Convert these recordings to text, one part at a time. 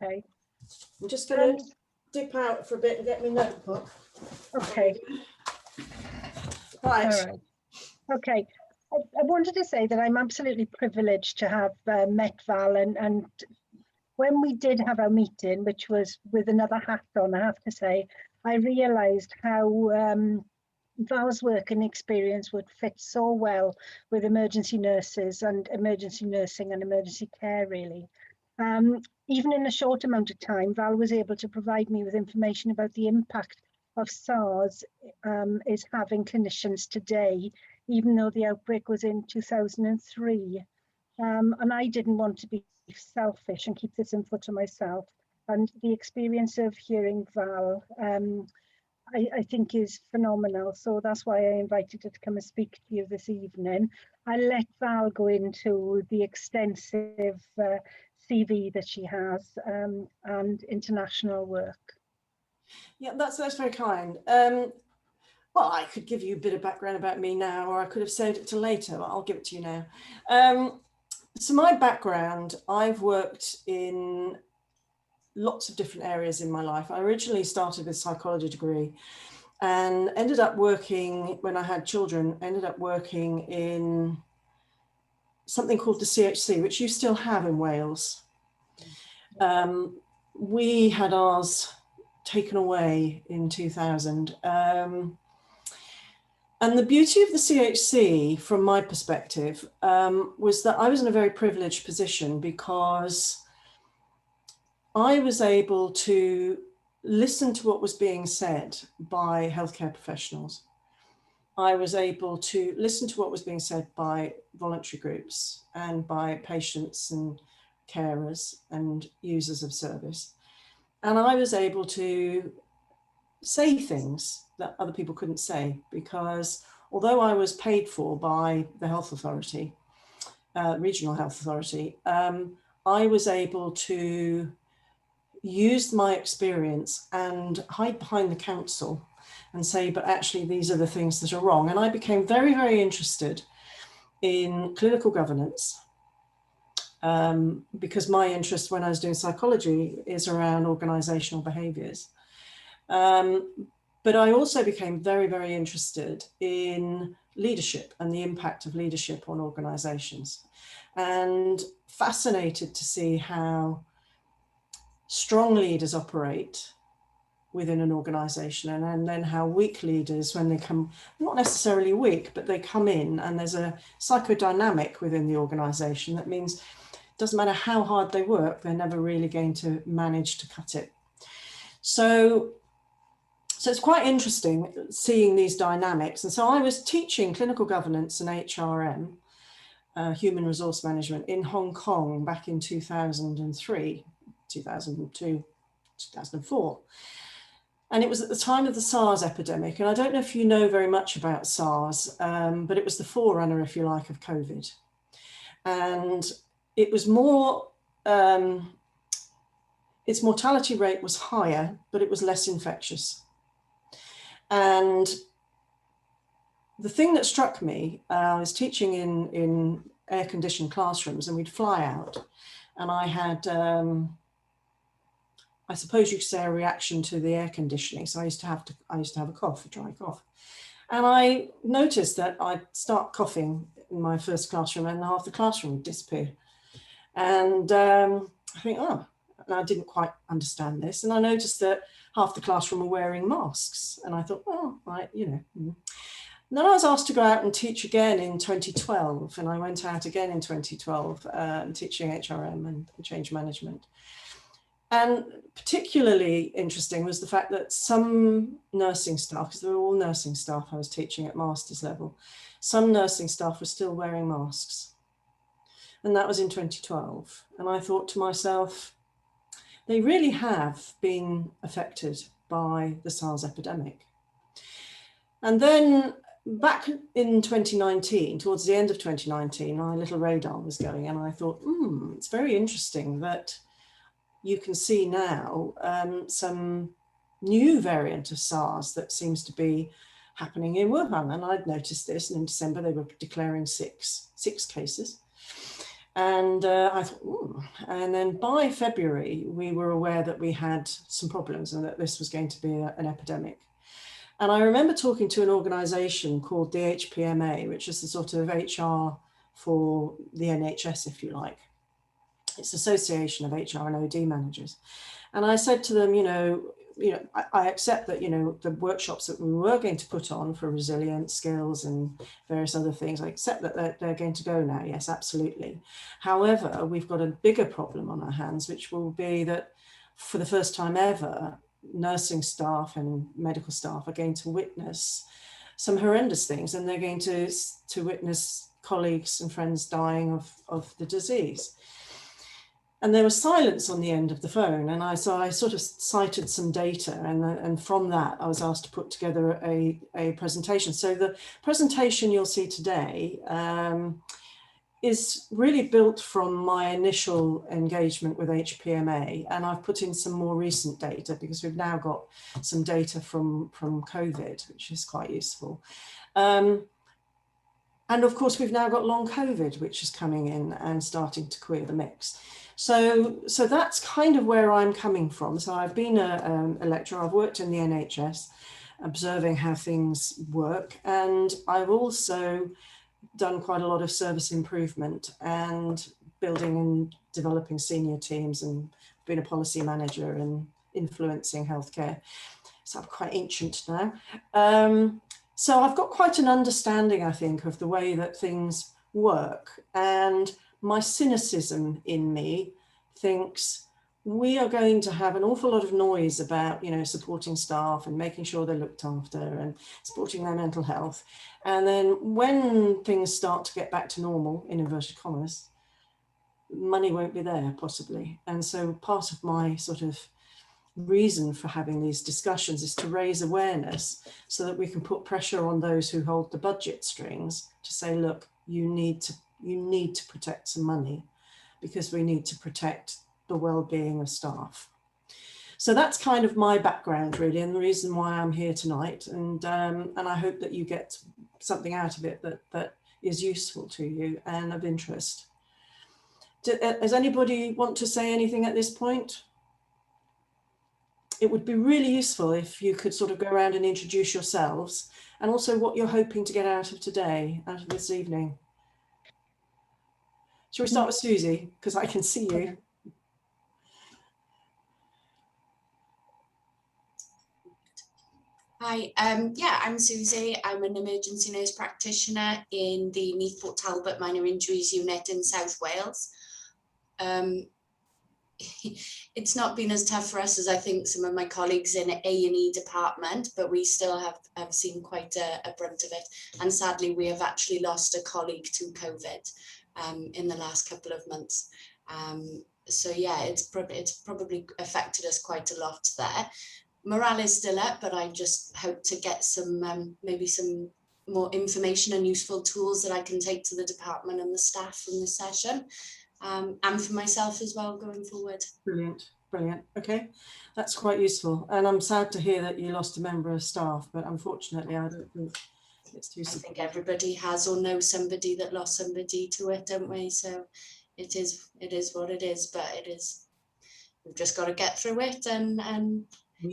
Okay. I'm just going to dip out for a bit and get my notebook. Okay. Right. All right. Okay. I wanted to say that I'm absolutely privileged to have met Val, and when we did have our meeting, which was with another hat on, I have to say, I realised how Val's work and experience would fit so well with emergency nurses and emergency nursing and emergency care, really. Even in a short amount of time, Val was able to provide me with information about the impact of SARS is having clinicians today, even though the outbreak was in 2003. And I didn't want to be selfish and keep this info to myself. And the experience of hearing Val, I think is phenomenal. So that's why I invited her to come and speak to you this evening. I let Val go into the extensive CV that she has and international work. Yeah, that's very kind. Well, I could give you a bit of background about me now, or I could have saved it till later, but I'll give it to you now. So my background, I've worked in lots of different areas in my life. I originally started with a psychology degree and ended up working, when I had children, ended up working in something called the CHC, which you still have in Wales. We had ours taken away in 2000. And the beauty of the CHC, from my perspective, was that I was in a very privileged position because I was able to listen to what was being said by healthcare professionals. I was able to listen to what was being said by voluntary groups and by patients and carers and users of service. And I was able to say things that other people couldn't say, because although I was paid for by the health authority, regional health authority, I was able to use my experience and hide behind the council and say, but actually these are the things that are wrong. And I became very, very interested in clinical governance, because my interest when I was doing psychology is around organizational behaviors. But I also became very, very interested in leadership and the impact of leadership on organizations, and fascinated to see how strong leaders operate within an organization, and then how weak leaders, when they come, not necessarily weak, but they come in and there's a psychodynamic within the organization that means it doesn't matter how hard they work, they're never really going to manage to cut it. So it's quite interesting seeing these dynamics. And so I was teaching clinical governance and HRM, human resource management, in Hong Kong back in 2003, 2002, 2004. And it was at the time of the SARS epidemic. And I don't know if you know very much about SARS, but it was the forerunner, if you like, of COVID. And it was more, its mortality rate was higher, but it was less infectious. And the thing that struck me, I was teaching in air-conditioned classrooms, and we'd fly out, and I had, I suppose you could say, a reaction to the air conditioning. So I used to have a cough, a dry cough. And I noticed that I'd start coughing in my first classroom and half the classroom would disappear. And I think, oh, and I didn't quite understand this. And I noticed that half the classroom were wearing masks. And I thought, oh, right, you know. And then I was asked to go out and teach again in 2012. And I went out again in 2012, teaching HRM and change management. And particularly interesting was the fact that some nursing staff, because they were all nursing staff I was teaching at master's level, some nursing staff were still wearing masks. And that was in 2012. And I thought to myself, they really have been affected by the SARS epidemic. And then back in 2019, towards the end of 2019, my little radar was going, and I thought, it's very interesting that you can see now some new variant of SARS that seems to be happening in Wuhan. And I'd noticed this, and in December they were declaring six cases. And I thought, ooh. And then by February, we were aware that we had some problems and that this was going to be an epidemic. And I remember talking to an organisation called the HPMA, which is the sort of HR for the NHS, if you like. It's Association of HR and OD Managers. And I said to them, I accept that, the workshops that we were going to put on for resilience skills and various other things, I accept that they're going to go now. Yes, absolutely. However, we've got a bigger problem on our hands, which will be that for the first time ever, nursing staff and medical staff are going to witness some horrendous things, and they're going to witness colleagues and friends dying of the disease. And there was silence on the end of the phone, and I sort of cited some data, and from that I was asked to put together a presentation. So the presentation you'll see today is really built from my initial engagement with HPMA, and I've put in some more recent data because we've now got some data from COVID, which is quite useful. And of course, we've now got long COVID, which is coming in and starting to queer the mix. So that's kind of where I'm coming from. So I've been a lecturer, I've worked in the NHS, observing how things work. And I've also done quite a lot of service improvement and building and developing senior teams, and been a policy manager and influencing healthcare. So I'm quite ancient now. So I've got quite an understanding, I think, of the way that things work. And my cynicism in me thinks we are going to have an awful lot of noise about, supporting staff and making sure they're looked after and supporting their mental health. And then when things start to get back to normal, in inverted commas, money won't be there, possibly. And so part of my sort of reason for having these discussions is to raise awareness so that we can put pressure on those who hold the budget strings to say, look, you need to protect some money because we need to protect the well-being of staff. So that's kind of my background, really, and the reason why I'm here tonight. And I hope that you get something out of it that is useful to you and of interest. Does anybody want to say anything at this point? It would be really useful if you could sort of go around and introduce yourselves and also what you're hoping to get out of today, out of this evening. Shall we start with Susie, because I can see you. Hi, yeah, I'm Susie. I'm an emergency nurse practitioner in the Meath Port Talbot Minor Injuries Unit in South Wales. It's not been as tough for us as I think some of my colleagues in A&E department, but we still have seen quite a brunt of it. And sadly, we have actually lost a colleague to COVID in the last couple of months. So yeah, it's probably affected us quite a lot there. Morale is still up, but I just hope to get some maybe some more information and useful tools that I can take to the department and the staff from this session. And for myself as well going forward. Brilliant, brilliant. Okay, that's quite useful. And I'm sad to hear that you lost a member of staff, but unfortunately, I don't think it's too simple. I think everybody has or knows somebody that lost somebody to it, don't we? So it is what it is, but we've just got to get through it and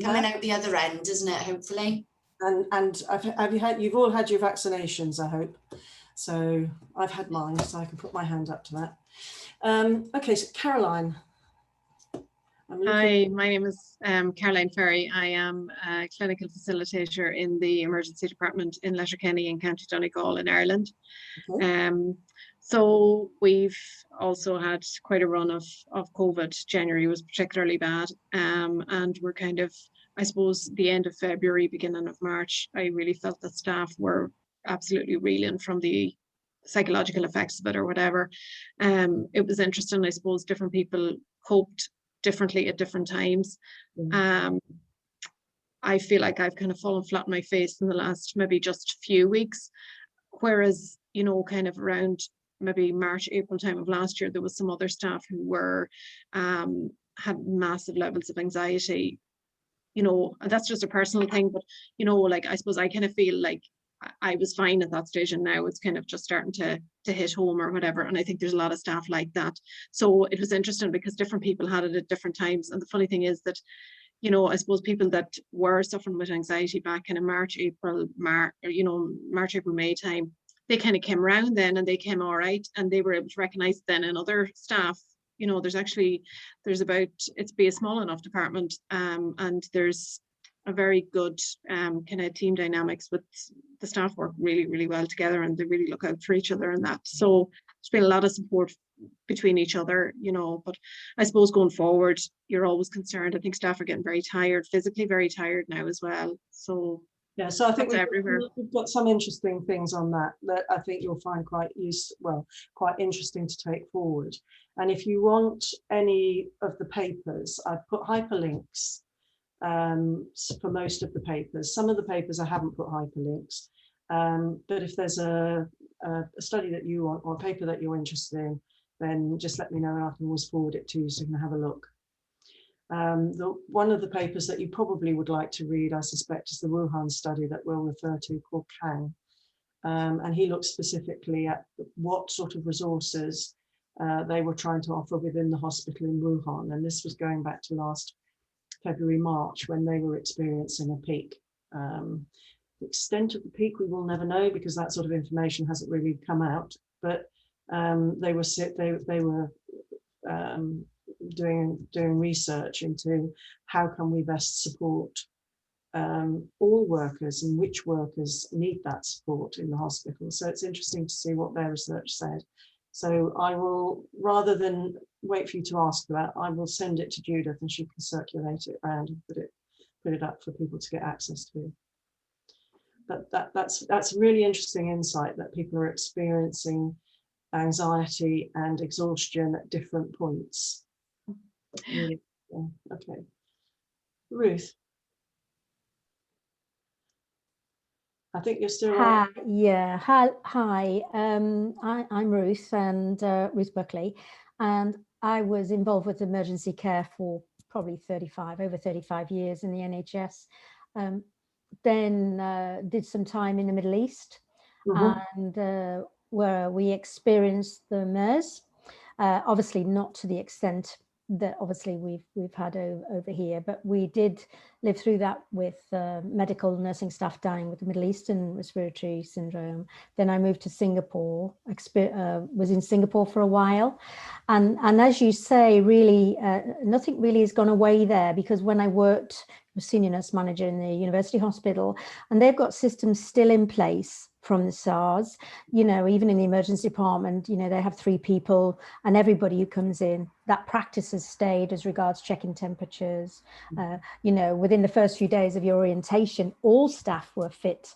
coming out the other end, isn't it? Hopefully. And you've all had your vaccinations, I hope. So I've had mine, so I can put my hand up to that. Okay, so Caroline. Hi, my name is Caroline Ferry. I am a clinical facilitator in the emergency department in Letterkenny in County Donegal in Ireland. Okay. So we've also had quite a run of COVID. January was particularly bad, and we're kind of, I suppose, the end of February, beginning of March, I really felt that staff were absolutely reeling from the psychological effects of it or whatever. It was interesting, I suppose, different people coped differently at different times. I feel like I've kind of fallen flat on my face in the last maybe just few weeks, whereas, kind of around maybe March, April time of last year, there was some other staff who were had massive levels of anxiety, and that's just a personal thing, but like I suppose I kind of feel like I was fine at that stage, and now it's kind of just starting to hit home or whatever. And I think there's a lot of staff like that. So it was interesting because different people had it at different times. And the funny thing is that, you know, I suppose people that were suffering with anxiety back in March, April, May time, they kind of came around then and they came all right, and they were able to recognize then in other staff, you know, it's be a small enough department, and there's a very good kind of team dynamics with the staff work really, really well together, and they really look out for each other and that. So there's been a lot of support between each other, you know. But I suppose going forward, you're always concerned. I think staff are getting very tired, physically very tired now as well. So yeah, so I think we've got some interesting things on that I think you'll find quite interesting to take forward. And if you want any of the papers, I've put hyperlinks for most of the papers. Some of the papers I haven't put hyperlinks, but if there's a study that you want or a paper that you're interested in, then just let me know and I can always forward it to you so you can have a look. One of the papers that you probably would like to read, I suspect, is the Wuhan study that we'll refer to, called Kang. And he looked specifically at what sort of resources they were trying to offer within the hospital in Wuhan. And this was going back to last February, March, when they were experiencing a peak. The extent of the peak we will never know because that sort of information hasn't really come out. But they were doing research into how can we best support all workers and which workers need that support in the hospital. So it's interesting to see what their research said. So I will, rather than wait for you to ask for that, I will send it to Judith and she can circulate it around and put it up for people to get access to. But that's really interesting insight, that people are experiencing anxiety and exhaustion at different points. Really, yeah. Okay, Ruth. I think you're still on. Yeah. Hi. I'm Ruth, and Ruth Buckley, and I was involved with emergency care for probably over 35 years in the NHS. Then did some time in the Middle East, and where we experienced the MERS. Obviously, not to the extent that obviously we've had over here, but we did live through that with medical nursing staff dying with the Middle Eastern respiratory syndrome. Then I moved to Singapore, was in Singapore for a while, and as you say, really nothing really has gone away there, because when I worked as senior nurse manager in the university hospital, and they've got systems still in place from the SARS, you know, even in the emergency department, you know, they have 3 people and everybody who comes in, that practice has stayed as regards checking temperatures. You know, within the first few days of your orientation, all staff were fit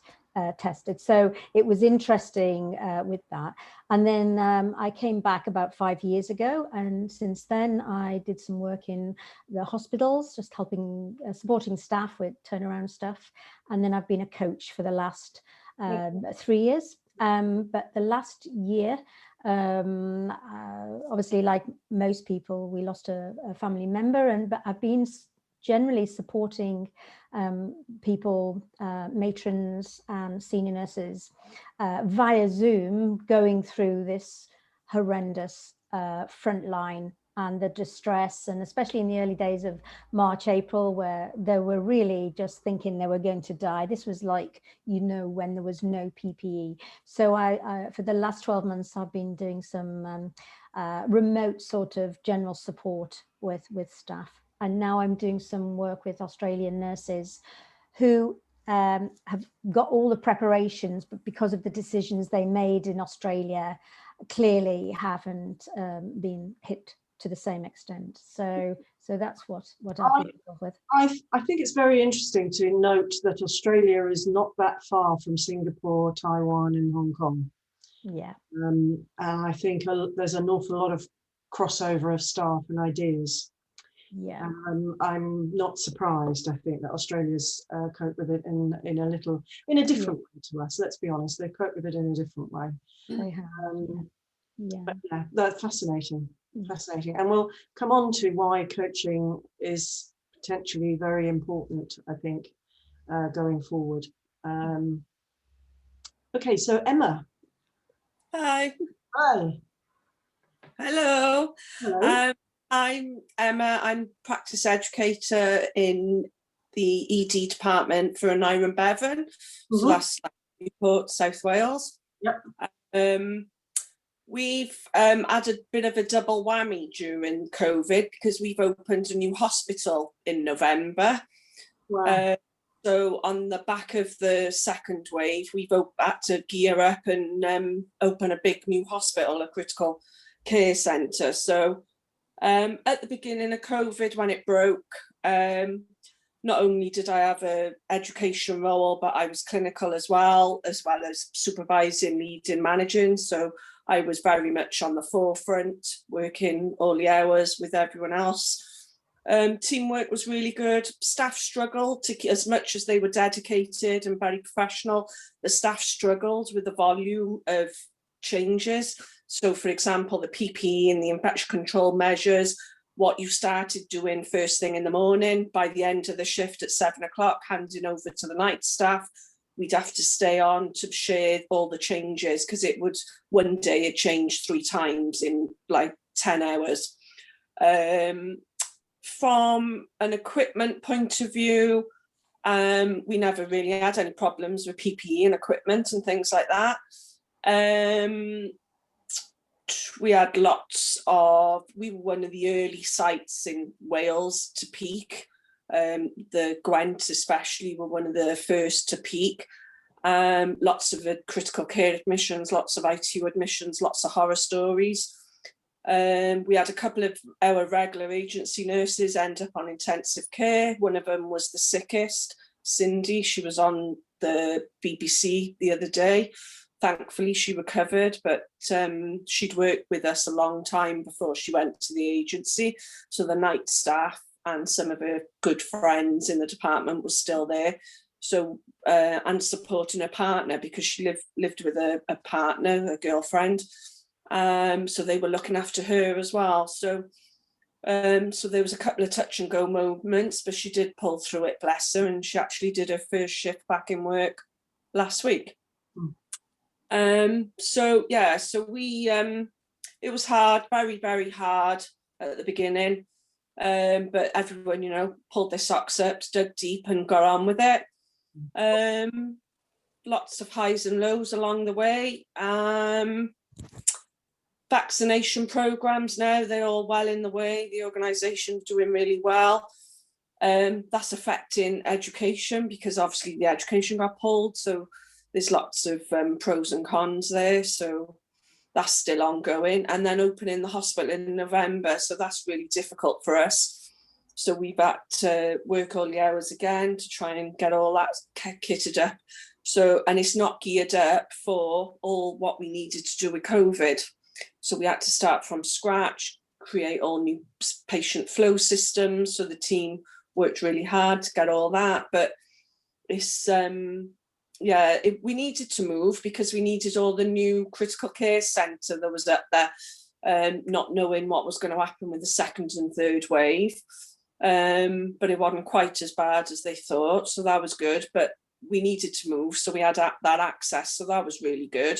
tested. So it was interesting with that. And then I came back about 5 years ago, and since then I did some work in the hospitals, just helping, supporting staff with turnaround stuff. And then I've been a coach for the last 3 years, but the last year, obviously, like most people, we lost a family member, but I've been generally supporting people, matrons and senior nurses via Zoom, going through this horrendous frontline and the distress, and especially in the early days of March, April, where they were really just thinking they were going to die. This was like, you know, when there was no PPE. So I for the last 12 months, I've been doing some remote sort of general support with staff. And now I'm doing some work with Australian nurses who have got all the preparations, but because of the decisions they made in Australia, clearly haven't been hit to the same extent. So that's what I've been involved with. I think it's very interesting to note that Australia is not that far from Singapore, Taiwan and Hong Kong. Yeah. And I think there's an awful lot of crossover of staff and ideas. Yeah. I'm not surprised. I think that Australia's cope with it in a different way to us. Let's be honest, they cope with it in a different way. They have. But yeah, that's fascinating. Fascinating. And we'll come on to why coaching is potentially very important, I think, going forward. Okay, so Emma. Hi. Hi. Hello. Hello. I'm Emma. I'm practice educator in the ED department for Aneurin and Bevan. So that's Newport, South Wales. Yep. We've had a bit of a double whammy during COVID because we've opened a new hospital in November. Wow. So on the back of the second wave, we've had to gear up and open a big new hospital, a critical care centre. So at the beginning of COVID, when it broke, not only did I have an education role, but I was clinical as well as supervising, leading, managing. So I was very much on the forefront, working all the hours with everyone else. Teamwork was really good. Staff struggled to, as much as they were dedicated and very professional, the staff struggled with the volume of changes. So for example, the PPE and the infection control measures, what you started doing first thing in the morning, by the end of the shift at 7 o'clock, handing over to the night staff, we'd have to stay on to share all the changes because it would, one day it changed 3 times in like 10 hours. From an equipment point of view, we never really had any problems with PPE and equipment and things like that. We had lots of, we were one of the early sites in Wales to peak. The Gwent especially were one of the first to peak. Lots of critical care admissions, lots of ITU admissions, lots of horror stories. We had a couple of our regular agency nurses end up on intensive care. One of them was the sickest, Cindy. She was on the BBC the other day. Thankfully, she recovered, but she'd worked with us a long time before she went to the agency. So the night staff and some of her good friends in the department were still there. So, and supporting her partner because she lived with a partner, a girlfriend. So they were looking after her as well. So so there was a couple of touch and go moments, but she did pull through it, bless her, and she actually did her first shift back in work last week. So yeah, so we it was hard, very, very hard at the beginning. But everyone, you know, pulled their socks up, dug deep and got on with it. Lots of highs and lows along the way. Vaccination programs now, they're all well in the way. The organisation's doing really well. That's affecting education because obviously the education got pulled. So there's lots of pros and cons there. So that's still ongoing. And then opening the hospital in November. So that's really difficult for us. So we've had to work all the hours again to try and get all that kitted up. So, and it's not geared up for all what we needed to do with COVID. So we had to start from scratch, create all new patient flow systems. So the team worked really hard to get all that. But it's, yeah, we needed to move because we needed all the new critical care centre that was up there, not knowing what was going to happen with the second and third wave. But it wasn't quite as bad as they thought. So that was good. But we needed to move. So we had that access. So that was really good.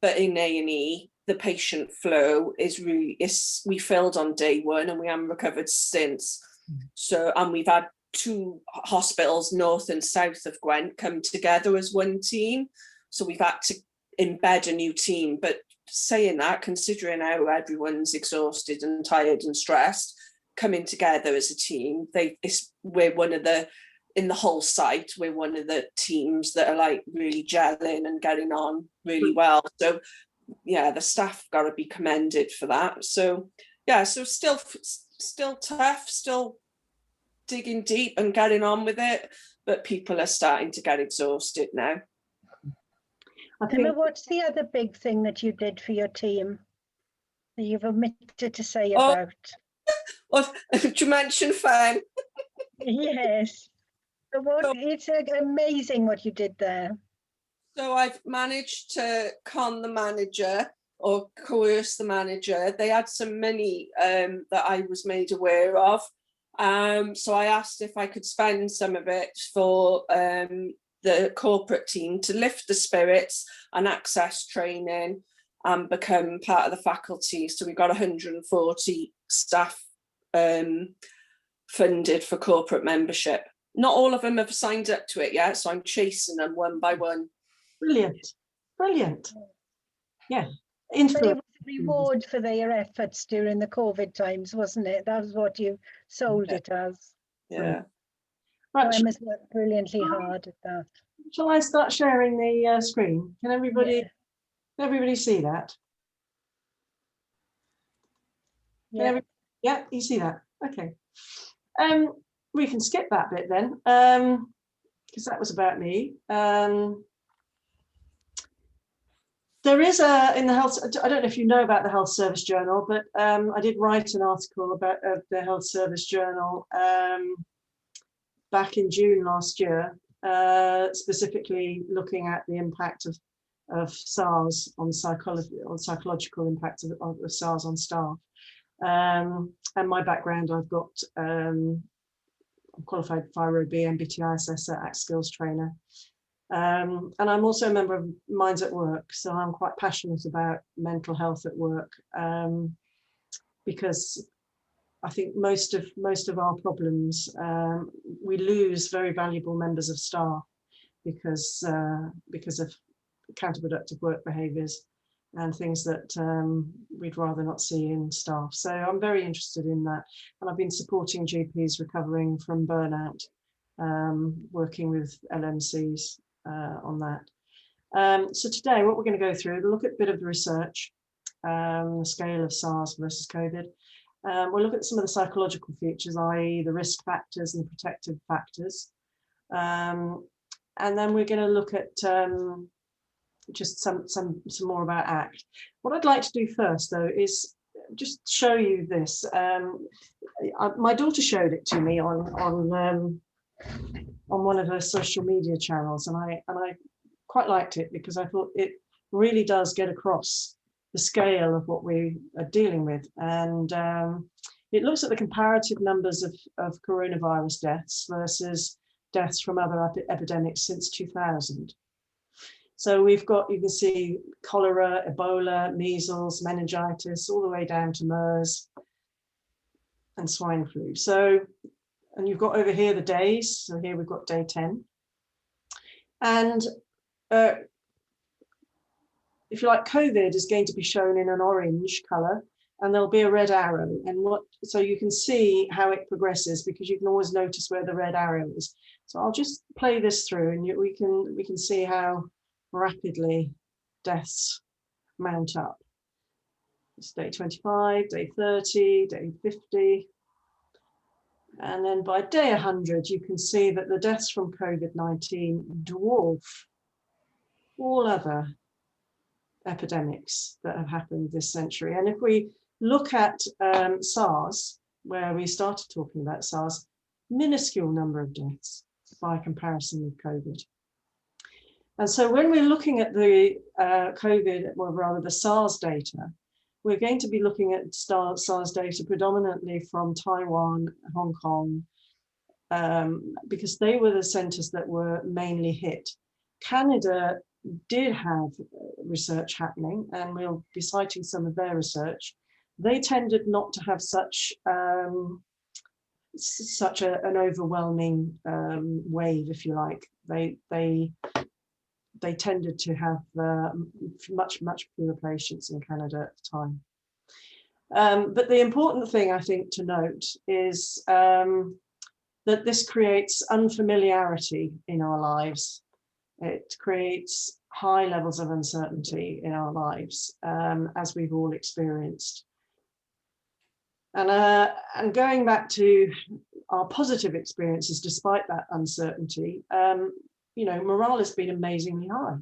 But in A&E, the patient flow is really, we filled on day one and we haven't recovered since. So, and we've had 2 hospitals, north and south of Gwent, come together as one team. So we've had to embed a new team. But saying that, considering how everyone's exhausted and tired and stressed, coming together as a team, we're one of the, in the whole site, we're one of the teams that are like really gelling and getting on really well. So yeah, the staff got to be commended for that. So yeah, so still tough, still digging deep and getting on with it, but people are starting to get exhausted now. Emma, what's the other big thing that you did for your team that you've omitted to say about? Well, did you mention FEN? Yes. So it's amazing what you did there. So I've managed to con the manager or coerce the manager. They had some money that I was made aware of. So I asked if I could spend some of it for the the corporate team to lift the spirits and access training and become part of the faculty. So we've got 140 staff funded for corporate membership. Not all of them have signed up to it yet, so I'm chasing them one by one. Brilliant, brilliant. Yeah, But it influence. was a reward for their efforts during the COVID times, wasn't it? That was what you sold it as. Yeah. Right, So Emma's worked brilliantly hard at that. shall I start sharing the screen? Can everybody see that? Yeah. Yeah, you see that? Okay. We can skip that bit then, because that was about me. There is in the health, I don't know if you know about the Health Service Journal, but I did write an article about the Health Service Journal back in June last year, specifically looking at the impact of SARS on psychological impact of SARS on staff. And my background, I've got I'm qualified Fire OB, MBTI assessor, ACT skills trainer. And I'm also a member of Minds at Work, so I'm quite passionate about mental health at work, because I think most of our problems, we lose very valuable members of staff because of counterproductive work behaviours and things that we'd rather not see in staff. So I'm very interested in that, and I've been supporting GPs recovering from burnout, working with LMCs on that. So today what we're going to go through, we'll look at a bit of the research, the scale of SARS versus COVID. We'll look at some of the psychological features, i.e. the risk factors and the protective factors. And then we're going to look at just some more about ACT. What I'd like to do first, though, is just show you this. My daughter showed it to me on one of her social media channels, and I quite liked it because I thought it really does get across the scale of what we are dealing with. And it looks at the comparative numbers of coronavirus deaths versus deaths from other epidemics since 2000. So we've got, you can see cholera, Ebola, measles, meningitis, all the way down to MERS and swine flu. So, and you've got over here the days. So here we've got day 10. And if you like, COVID is going to be shown in an orange color, and there'll be a red arrow. And so you can see how it progresses, because you can always notice where the red arrow is. So I'll just play this through, and we can see how rapidly deaths mount up. It's day 25, day 30, day 50. And then by day 100, you can see that the deaths from COVID-19 dwarf all other epidemics that have happened this century. And if we look at SARS, where we started talking about SARS, minuscule number of deaths by comparison with COVID. And so when we're looking at the COVID, or rather the SARS data, we're going to be looking at SARS data predominantly from Taiwan, Hong Kong, because they were the centers that were mainly hit. Canada did have research happening, and we'll be citing some of their research. They tended not to have such an overwhelming wave, if you like. They tended to have much fewer patients in Canada at the time. But the important thing, I think, to note is that this creates unfamiliarity in our lives. It creates high levels of uncertainty in our lives, as we've all experienced. And going back to our positive experiences, despite that uncertainty, you know, morale has been amazingly high.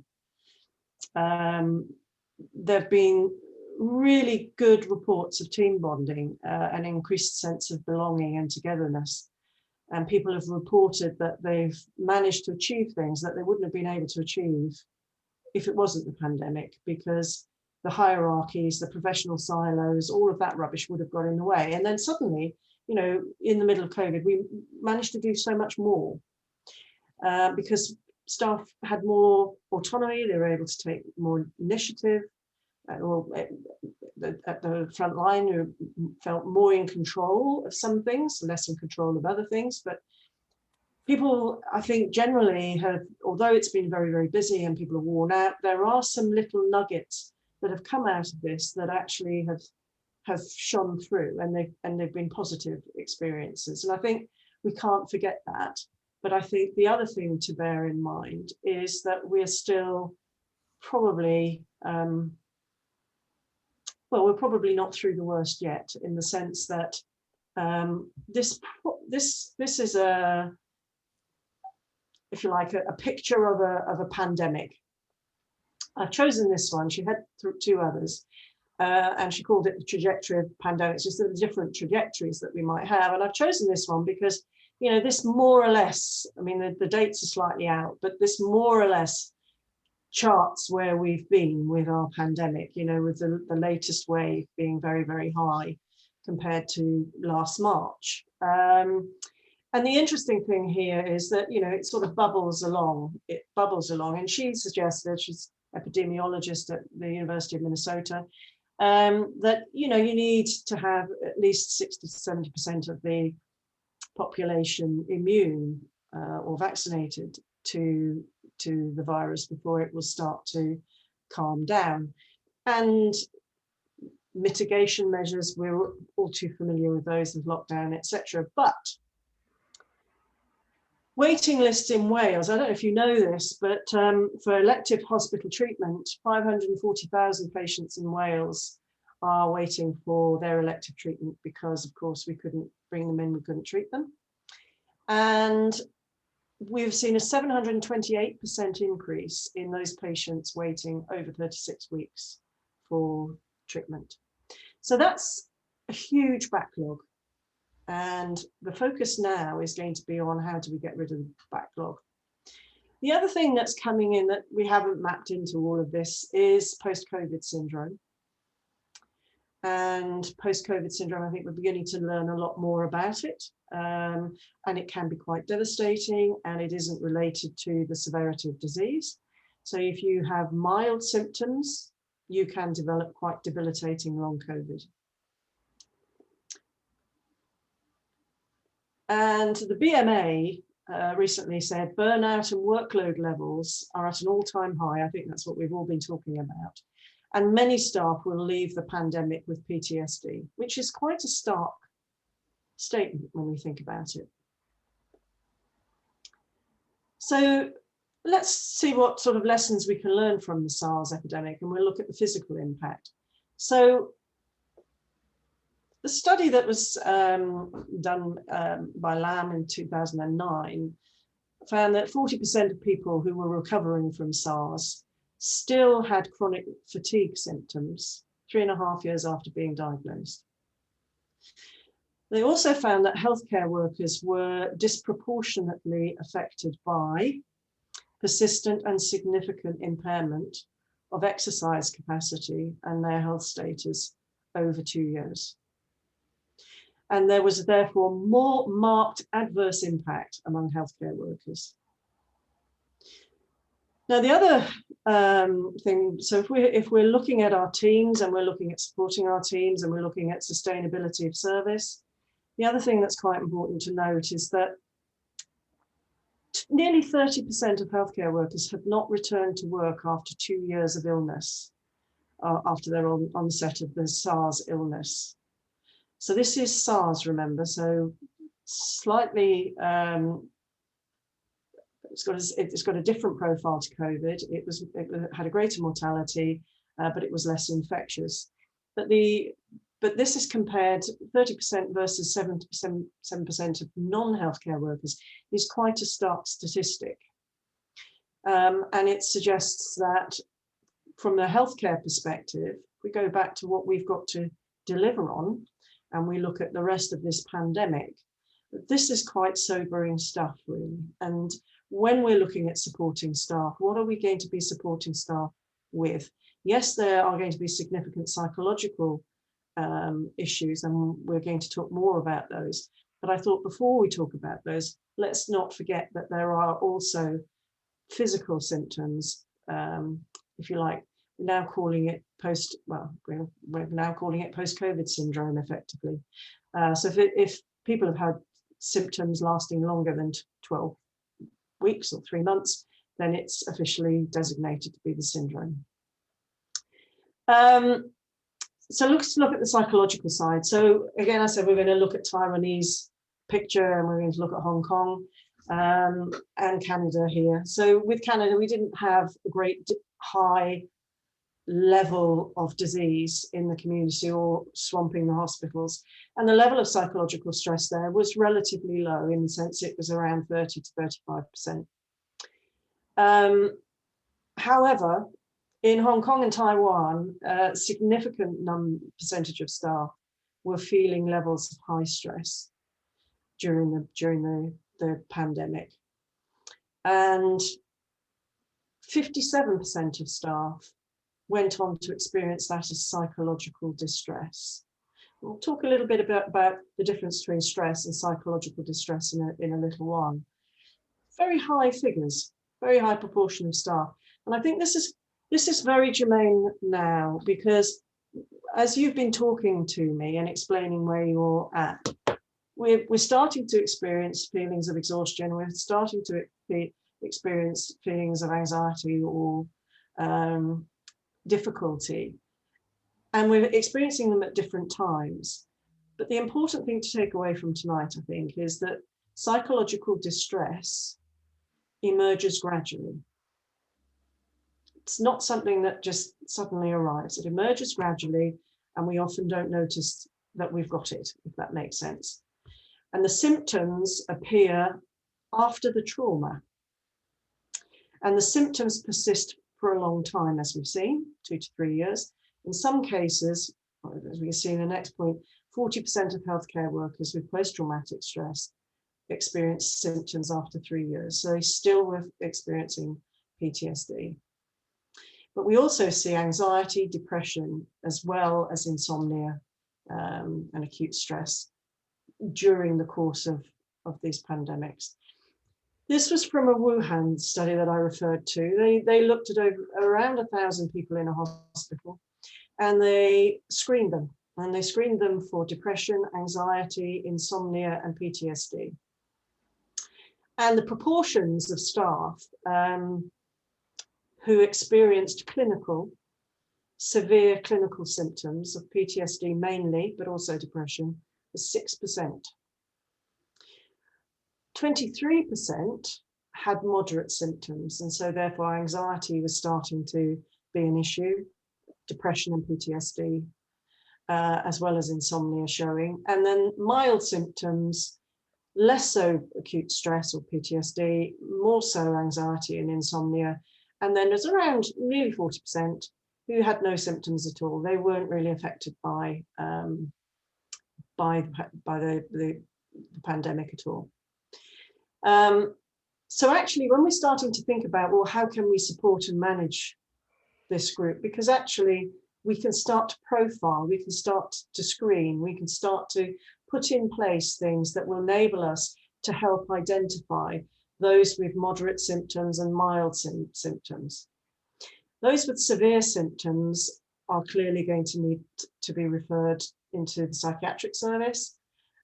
There have been really good reports of team bonding, an increased sense of belonging and togetherness. And people have reported that they've managed to achieve things that they wouldn't have been able to achieve if it wasn't the pandemic, because the hierarchies, the professional silos, all of that rubbish would have got in the way. And then suddenly, you know, in the middle of COVID, we managed to do so much more because staff had more autonomy, they were able to take more initiative, or at the front line who felt more in control of some things, less in control of other things. But people, I think, generally have, although it's been very, very busy and people are worn out, there are some little nuggets that have come out of this that actually have shone through, and they've been positive experiences. And I think we can't forget that. But I think the other thing to bear in mind is that we're still probably, well, we're probably not through the worst yet, in the sense that this is a, if you like, a picture of a pandemic. I've chosen this one. She had two others, and she called it the trajectory of pandemics, just the different trajectories that we might have. And I've chosen this one because, you know, this more or less, I mean, the dates are slightly out, but this more or less charts where we've been with our pandemic, you know, with the latest wave being very, very high compared to last March. And the interesting thing here is that, you know, it sort of bubbles along. It bubbles along. And she suggested, she's epidemiologist at the University of Minnesota, that, you know, you need to have at least 60 to 70% of the population immune or vaccinated to the virus before it will start to calm down. And mitigation measures, we're all too familiar with those, of lockdown, etc. But waiting lists in Wales, I don't know if you know this, but for elective hospital treatment, 540,000 patients in Wales are waiting for their elective treatment because, of course, we couldn't bring them in, we couldn't treat them. And we've seen a 728% increase in those patients waiting over 36 weeks for treatment. So that's a huge backlog. And the focus now is going to be on how do we get rid of the backlog. The other thing that's coming in that we haven't mapped into all of this is post-COVID syndrome. And post-COVID syndrome, I think we're beginning to learn a lot more about it. And it can be quite devastating, and it isn't related to the severity of disease. So if you have mild symptoms, you can develop quite debilitating long COVID. And the BMA recently said burnout and workload levels are at an all-time high. I think that's what we've all been talking about. And many staff will leave the pandemic with PTSD, which is quite a stark statement when we think about it. So let's see what sort of lessons we can learn from the SARS epidemic, and we'll look at the physical impact. So the study that was done by Lam in 2009 found that 40% of people who were recovering from SARS still had chronic fatigue symptoms 3.5 years after being diagnosed. They also found that healthcare workers were disproportionately affected by persistent and significant impairment of exercise capacity and their health status over 2 years. And there was therefore more marked adverse impact among healthcare workers. Now, the other thing, so if we're looking at our teams and we're looking at supporting our teams and we're looking at sustainability of service, the other thing that's quite important to note is that nearly 30% of healthcare workers have not returned to work after 2 years of illness, after their onset of the SARS illness. So this is SARS, remember, so slightly, it's got a different profile to COVID. It had a greater mortality, but it was less infectious. But this is compared, 30% versus 7% of non-healthcare workers is quite a stark statistic. And it suggests that from a healthcare perspective, we go back to what we've got to deliver on, and we look at the rest of this pandemic, this is quite sobering stuff, really. And when we're looking at supporting staff, what are we going to be supporting staff with? Yes, there are going to be significant psychological issues, and we're going to talk more about those. But I thought before we talk about those, let's not forget that there are also physical symptoms, if you like. We're now calling it we're now calling it post-COVID syndrome, effectively. So if people have had symptoms lasting longer than 12 weeks or 3 months, then it's officially designated to be the syndrome. So let's look at the psychological side. So again, I said we're going to look at Taiwanese picture, and we're going to look at Hong Kong and Canada here. So with Canada, we didn't have a great high level of disease in the community or swamping the hospitals. And the level of psychological stress there was relatively low, in the sense it was around 30 to 35%. However, in Hong Kong and Taiwan, a significant percentage of staff were feeling levels of high stress during the pandemic. And 57% of staff went on to experience that as psychological distress. We'll talk a little bit about the difference between stress and psychological distress in a little while. Very high figures, very high proportion of staff. And I think this is very germane now, because as you've been talking to me and explaining where you're at, we're starting to experience feelings of exhaustion. We're starting to experience feelings of anxiety or difficulty, and we're experiencing them at different times. But the important thing to take away from tonight, I think, is that psychological distress emerges gradually. It's not something that just suddenly arrives. It emerges gradually, and we often don't notice that we've got it, if that makes sense. And the symptoms appear after the trauma, and the symptoms persist for a long time, as we've seen, 2 to 3 years. In some cases, as we can see in the next point, 40% of healthcare workers with post-traumatic stress experience symptoms after 3 years. So they still were experiencing PTSD. But we also see anxiety, depression, as well as insomnia and acute stress during the course of these pandemics. This was from a Wuhan study that I referred to. They looked at around 1,000 people in a hospital, and they screened them. And they screened them for depression, anxiety, insomnia, and PTSD. And the proportions of staff who experienced severe clinical symptoms of PTSD mainly, but also depression, was 6%. 23% had moderate symptoms, and so therefore anxiety was starting to be an issue, depression and PTSD, as well as insomnia showing. And then mild symptoms, less so acute stress or PTSD, more so anxiety and insomnia. And then there's around nearly 40% who had no symptoms at all. They weren't really affected by the pandemic at all. So actually, when we're starting to think about, well, how can we support and manage this group? Because actually, we can start to profile, we can start to screen, we can start to put in place things that will enable us to help identify those with moderate symptoms and mild symptoms. Those with severe symptoms are clearly going to need to be referred into the psychiatric service,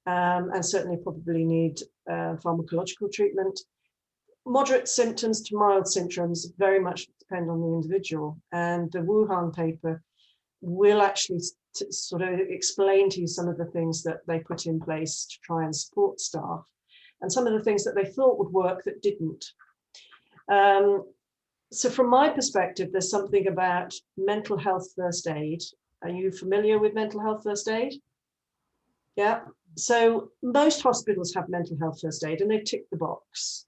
and certainly probably need pharmacological treatment. Moderate symptoms to mild symptoms very much depend on the individual, and the Wuhan paper will actually sort of explain to you some of the things that they put in place to try and support staff, and some of the things that they thought would work that didn't. So from my perspective, there's something about mental health first aid. Are you familiar with mental health first aid? Yeah. So most hospitals have mental health first aid, and they tick the box.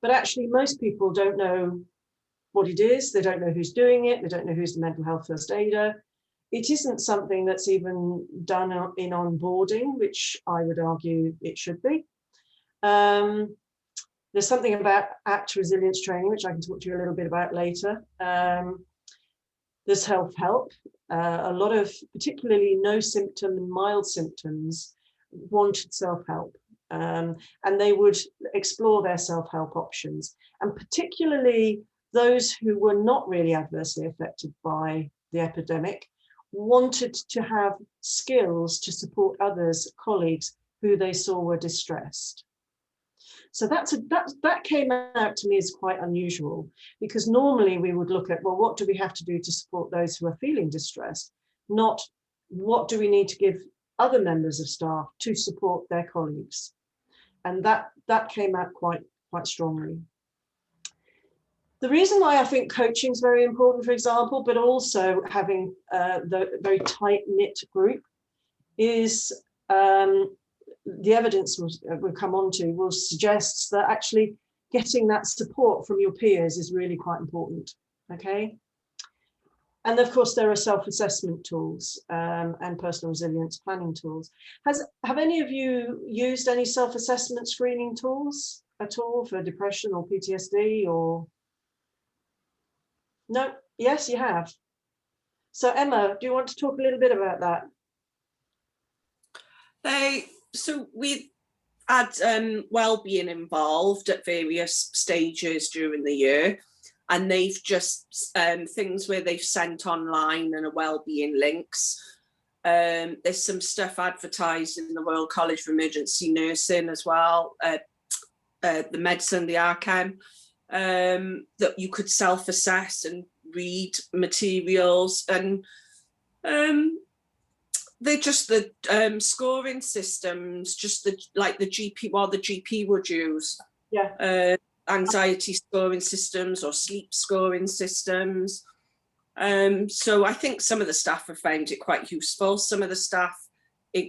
But actually, most people don't know what it is. They don't know who's doing it. They don't know who's the mental health first aider. It isn't something that's even done in onboarding, which I would argue it should be. There's something about ACT resilience training, which I can talk to you a little bit about later. There's self-help. A lot of particularly no symptom and mild symptoms wanted self-help. and they would explore their self-help options, and particularly those who were not really adversely affected by the epidemic wanted to have skills to support others, colleagues who they saw were distressed. So that came out to me as quite unusual, because normally we would look at, well, what do we have to do to support those who are feeling distressed, not what do we need to give other members of staff to support their colleagues. And that came out quite strongly. The reason why I think coaching is very important, for example, but also having the very tight-knit group is the evidence we'll come on to will suggest that actually getting that support from your peers is really quite important, okay? And of course, there are self-assessment tools and personal resilience planning tools. Have any of you used any self-assessment screening tools at all for depression or PTSD or? No? Yes, you have. So Emma, do you want to talk a little bit about that? So we had wellbeing involved at various stages during the year, and they've just things where they've sent online and a wellbeing links. There's some stuff advertised in the Royal College of Emergency Nursing as well, the medicine, the Archem, that you could self-assess and read materials, and they're just the scoring systems, just like the GP, what the GP would use. Yeah. Anxiety scoring systems or sleep scoring systems. So I think some of the staff have found it quite useful. Some of the staff,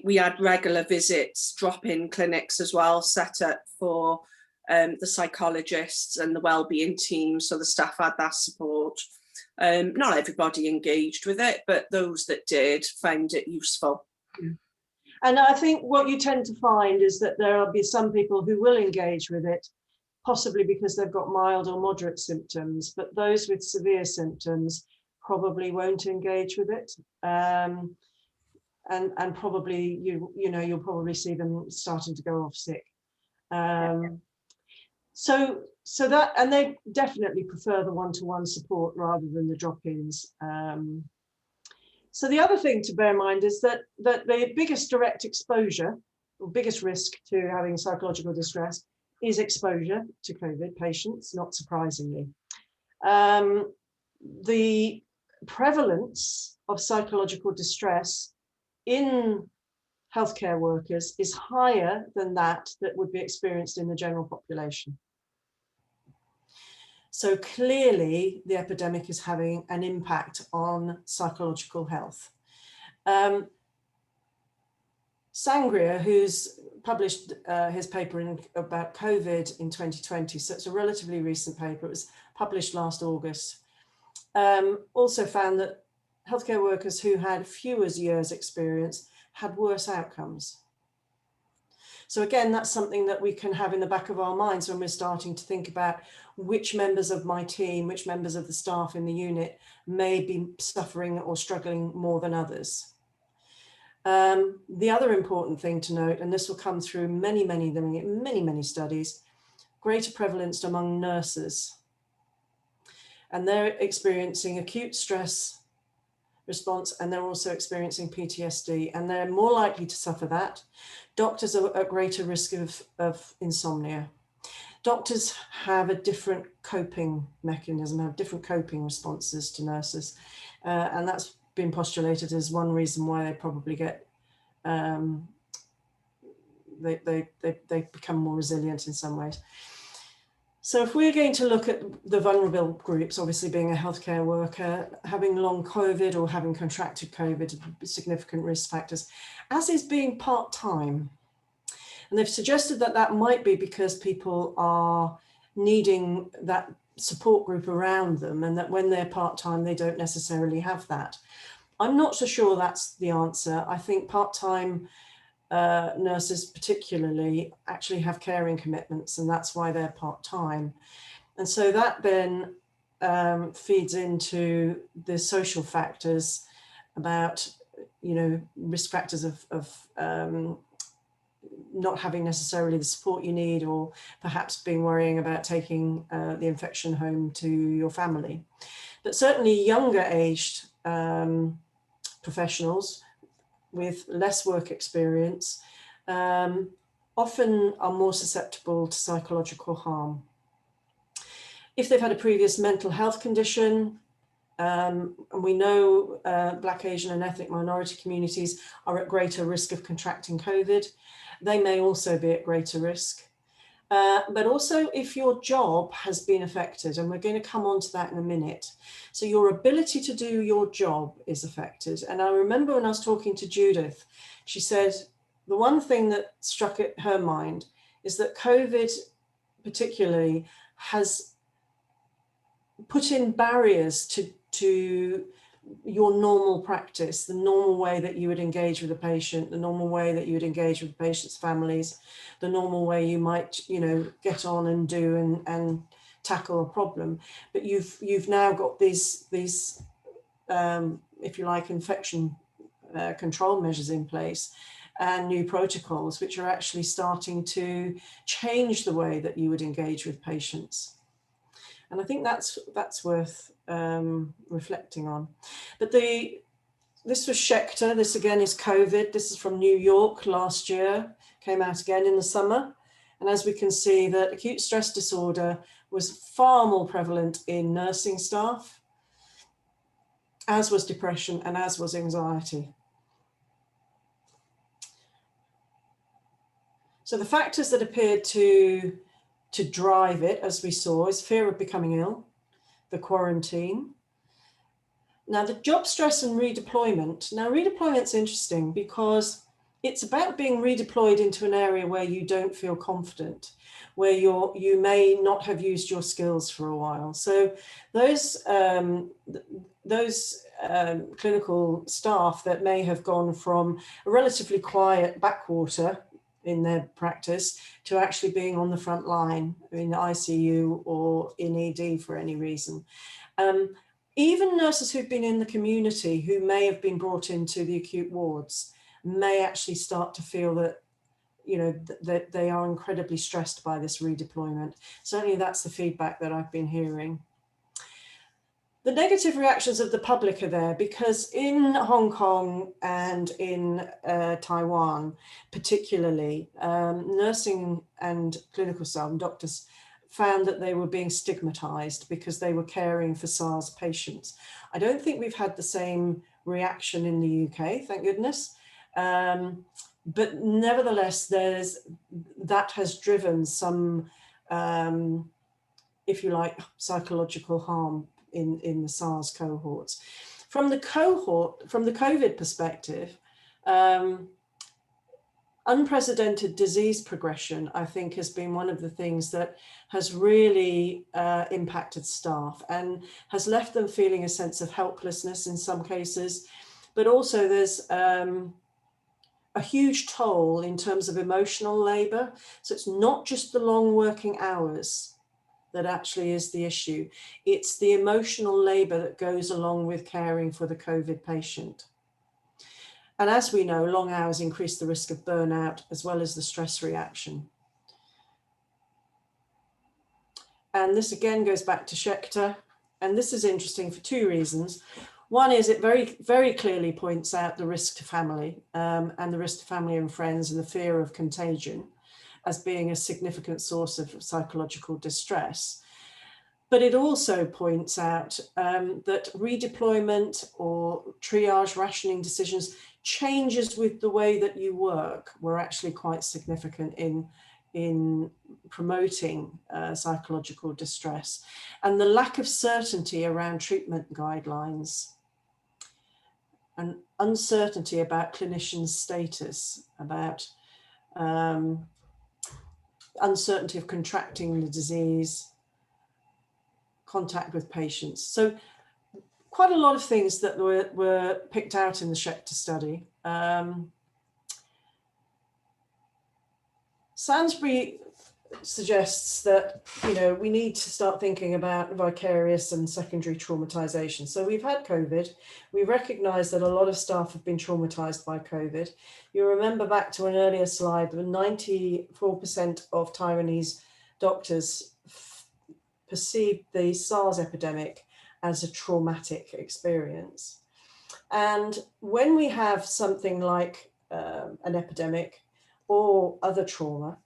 we had regular visits, drop-in clinics as well, set up for the psychologists and the wellbeing team. So the staff had that support. Not everybody engaged with it, but those that did found it useful. Yeah. And I think what you tend to find is that there will be some people who will engage with it, possibly because they've got mild or moderate symptoms, but those with severe symptoms probably won't engage with it. And probably you'll probably see them starting to go off sick. So that, and they definitely prefer the one-to-one support rather than the drop-ins. So the other thing to bear in mind is that the biggest direct exposure, or biggest risk to having psychological distress is exposure to COVID patients, not surprisingly. The prevalence of psychological distress in healthcare workers is higher than that would be experienced in the general population. So clearly the epidemic is having an impact on psychological health. Sangria, who's published his paper about COVID in 2020, so it's a relatively recent paper, it was published last August, also found that healthcare workers who had fewer years experience had worse outcomes. So again, that's something that we can have in the back of our minds when we're starting to think about which members of my team, which members of the staff in the unit may be suffering or struggling more than others. The other important thing to note, and this will come through many studies, greater prevalence among nurses. And they're experiencing acute stress response, and they're also experiencing PTSD, and they're more likely to suffer that. Doctors are at greater risk of insomnia. Doctors have a different coping mechanism, have different coping responses to nurses, and that's been postulated as one reason why they probably get they become more resilient in some ways. So if we're going to look at the vulnerable groups, obviously being a healthcare worker, having long COVID or having contracted COVID, significant risk factors, as is being part-time. And they've suggested that that might be because people are needing that support group around them, and that when they're part-time, they don't necessarily have that. I'm not so sure that's the answer. I think part-time nurses particularly actually have caring commitments, and that's why they're part-time. And so that then feeds into the social factors about, risk factors of not having necessarily the support you need, or perhaps being worrying about taking the infection home to your family. But certainly younger aged professionals with less work experience often are more susceptible to psychological harm. If they've had a previous mental health condition, and we know Black, Asian and ethnic minority communities are at greater risk of contracting COVID, they may also be at greater risk. But also if your job has been affected, and we're going to come on to that in a minute. So your ability to do your job is affected. And I remember when I was talking to Judith, she said the one thing that struck at her mind is that COVID particularly has put in barriers to your normal practice, the normal way that you would engage with a patient, the normal way that you would engage with patients' families, the normal way you might, you know, get on and do and tackle a problem. But you've now got these if you like, infection control measures in place and new protocols, which are actually starting to change the way that you would engage with patients. And I think that's worth reflecting on. But this was Schechter. This again is COVID. This is from New York last year, came out again in the summer. And as we can see, that acute stress disorder was far more prevalent in nursing staff, as was depression and as was anxiety. So the factors that appeared to drive it, as we saw, is fear of becoming ill, the quarantine. Now the job stress and redeployment. Now redeployment's interesting because it's about being redeployed into an area where you don't feel confident, where you may not have used your skills for a while. So those clinical staff that may have gone from a relatively quiet backwater in their practice to actually being on the front line in the ICU or in ED for any reason. Even nurses who've been in the community who may have been brought into the acute wards may actually start to feel that, you know, that they are incredibly stressed by this redeployment. Certainly that's the feedback that I've been hearing. The negative reactions of the public are there because in Hong Kong and in Taiwan, particularly, nursing and clinical staff and doctors found that they were being stigmatized because they were caring for SARS patients. I don't think we've had the same reaction in the UK, thank goodness. But nevertheless, that has driven some, if you like, psychological harm in the SARS cohorts. From the COVID perspective, unprecedented disease progression, I think, has been one of the things that has really impacted staff and has left them feeling a sense of helplessness in some cases, but also there's a huge toll in terms of emotional labor. So it's not just the long working hours that actually is the issue. It's the emotional labor that goes along with caring for the COVID patient. And as we know, long hours increase the risk of burnout as well as the stress reaction. And this again goes back to Schechter. And this is interesting for two reasons. One is it very, very clearly points out the risk to family and the risk to family and friends and the fear of contagion as being a significant source of psychological distress. But it also points out that redeployment or triage rationing decisions, changes with the way that you work, were actually quite significant in promoting psychological distress. And the lack of certainty around treatment guidelines and uncertainty about clinicians' status, about uncertainty of contracting the disease, contact with patients. So quite a lot of things that were picked out in the Schechter study. Sainsbury suggests that, you know, we need to start thinking about vicarious and secondary traumatization. So we've had COVID. We recognise that a lot of staff have been traumatized by COVID. You remember back to an earlier slide, that 94% of Taiwanese doctors perceived the SARS epidemic as a traumatic experience. And when we have something like an epidemic or other trauma,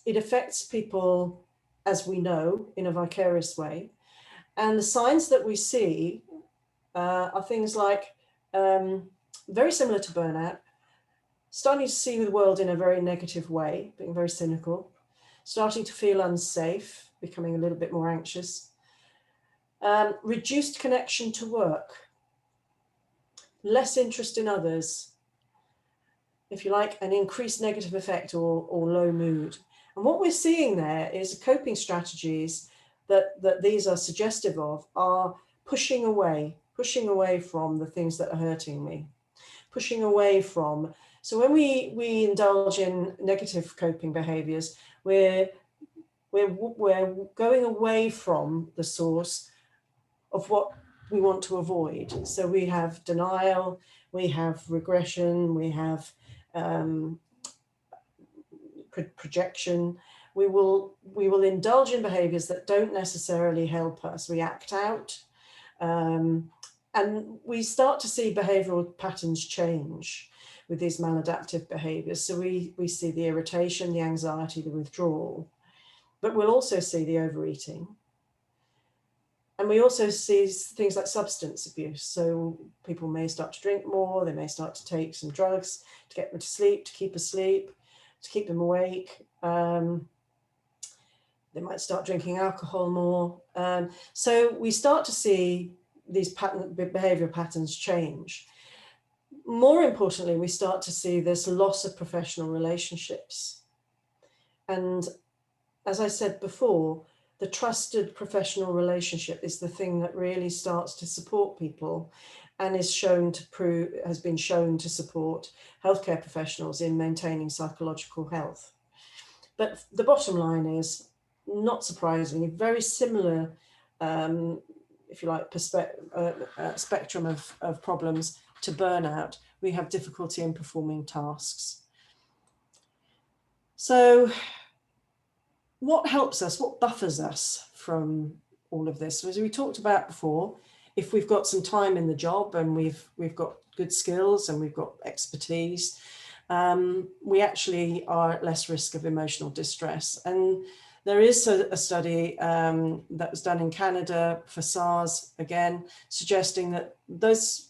it affects people, as we know, in a vicarious way. And the signs that we see are things like, very similar to burnout, starting to see the world in a very negative way, being very cynical, starting to feel unsafe, becoming a little bit more anxious, reduced connection to work, less interest in others, if you like, an increased negative effect or low mood. And what we're seeing there is coping strategies that these are suggestive of are pushing away from the things that are hurting me, pushing away from. So when we indulge in negative coping behaviors, we're going away from the source of what we want to avoid. So we have denial, we have regression, we have projection. We will indulge in behaviors that don't necessarily help us. We act out, and we start to see behavioral patterns change with these maladaptive behaviors. So we see the irritation, the anxiety, the withdrawal, but we'll also see the overeating. And we also see things like substance abuse. So people may start to drink more, they may start to take some drugs to get them to sleep, to keep asleep, to keep them awake. They might start drinking alcohol more. So we start to see these behavior patterns change. More importantly, we start to see this loss of professional relationships. And as I said before, the trusted professional relationship is the thing that really starts to support people and has been shown to support healthcare professionals in maintaining psychological health. But the bottom line is, not surprisingly, very similar, if you like, spectrum of problems to burnout. We have difficulty in performing tasks. So what helps us, what buffers us from all of this? As we talked about before, if we've got some time in the job and we've got good skills and we've got expertise, we actually are at less risk of emotional distress. And there is a study that was done in Canada for SARS, again, suggesting that those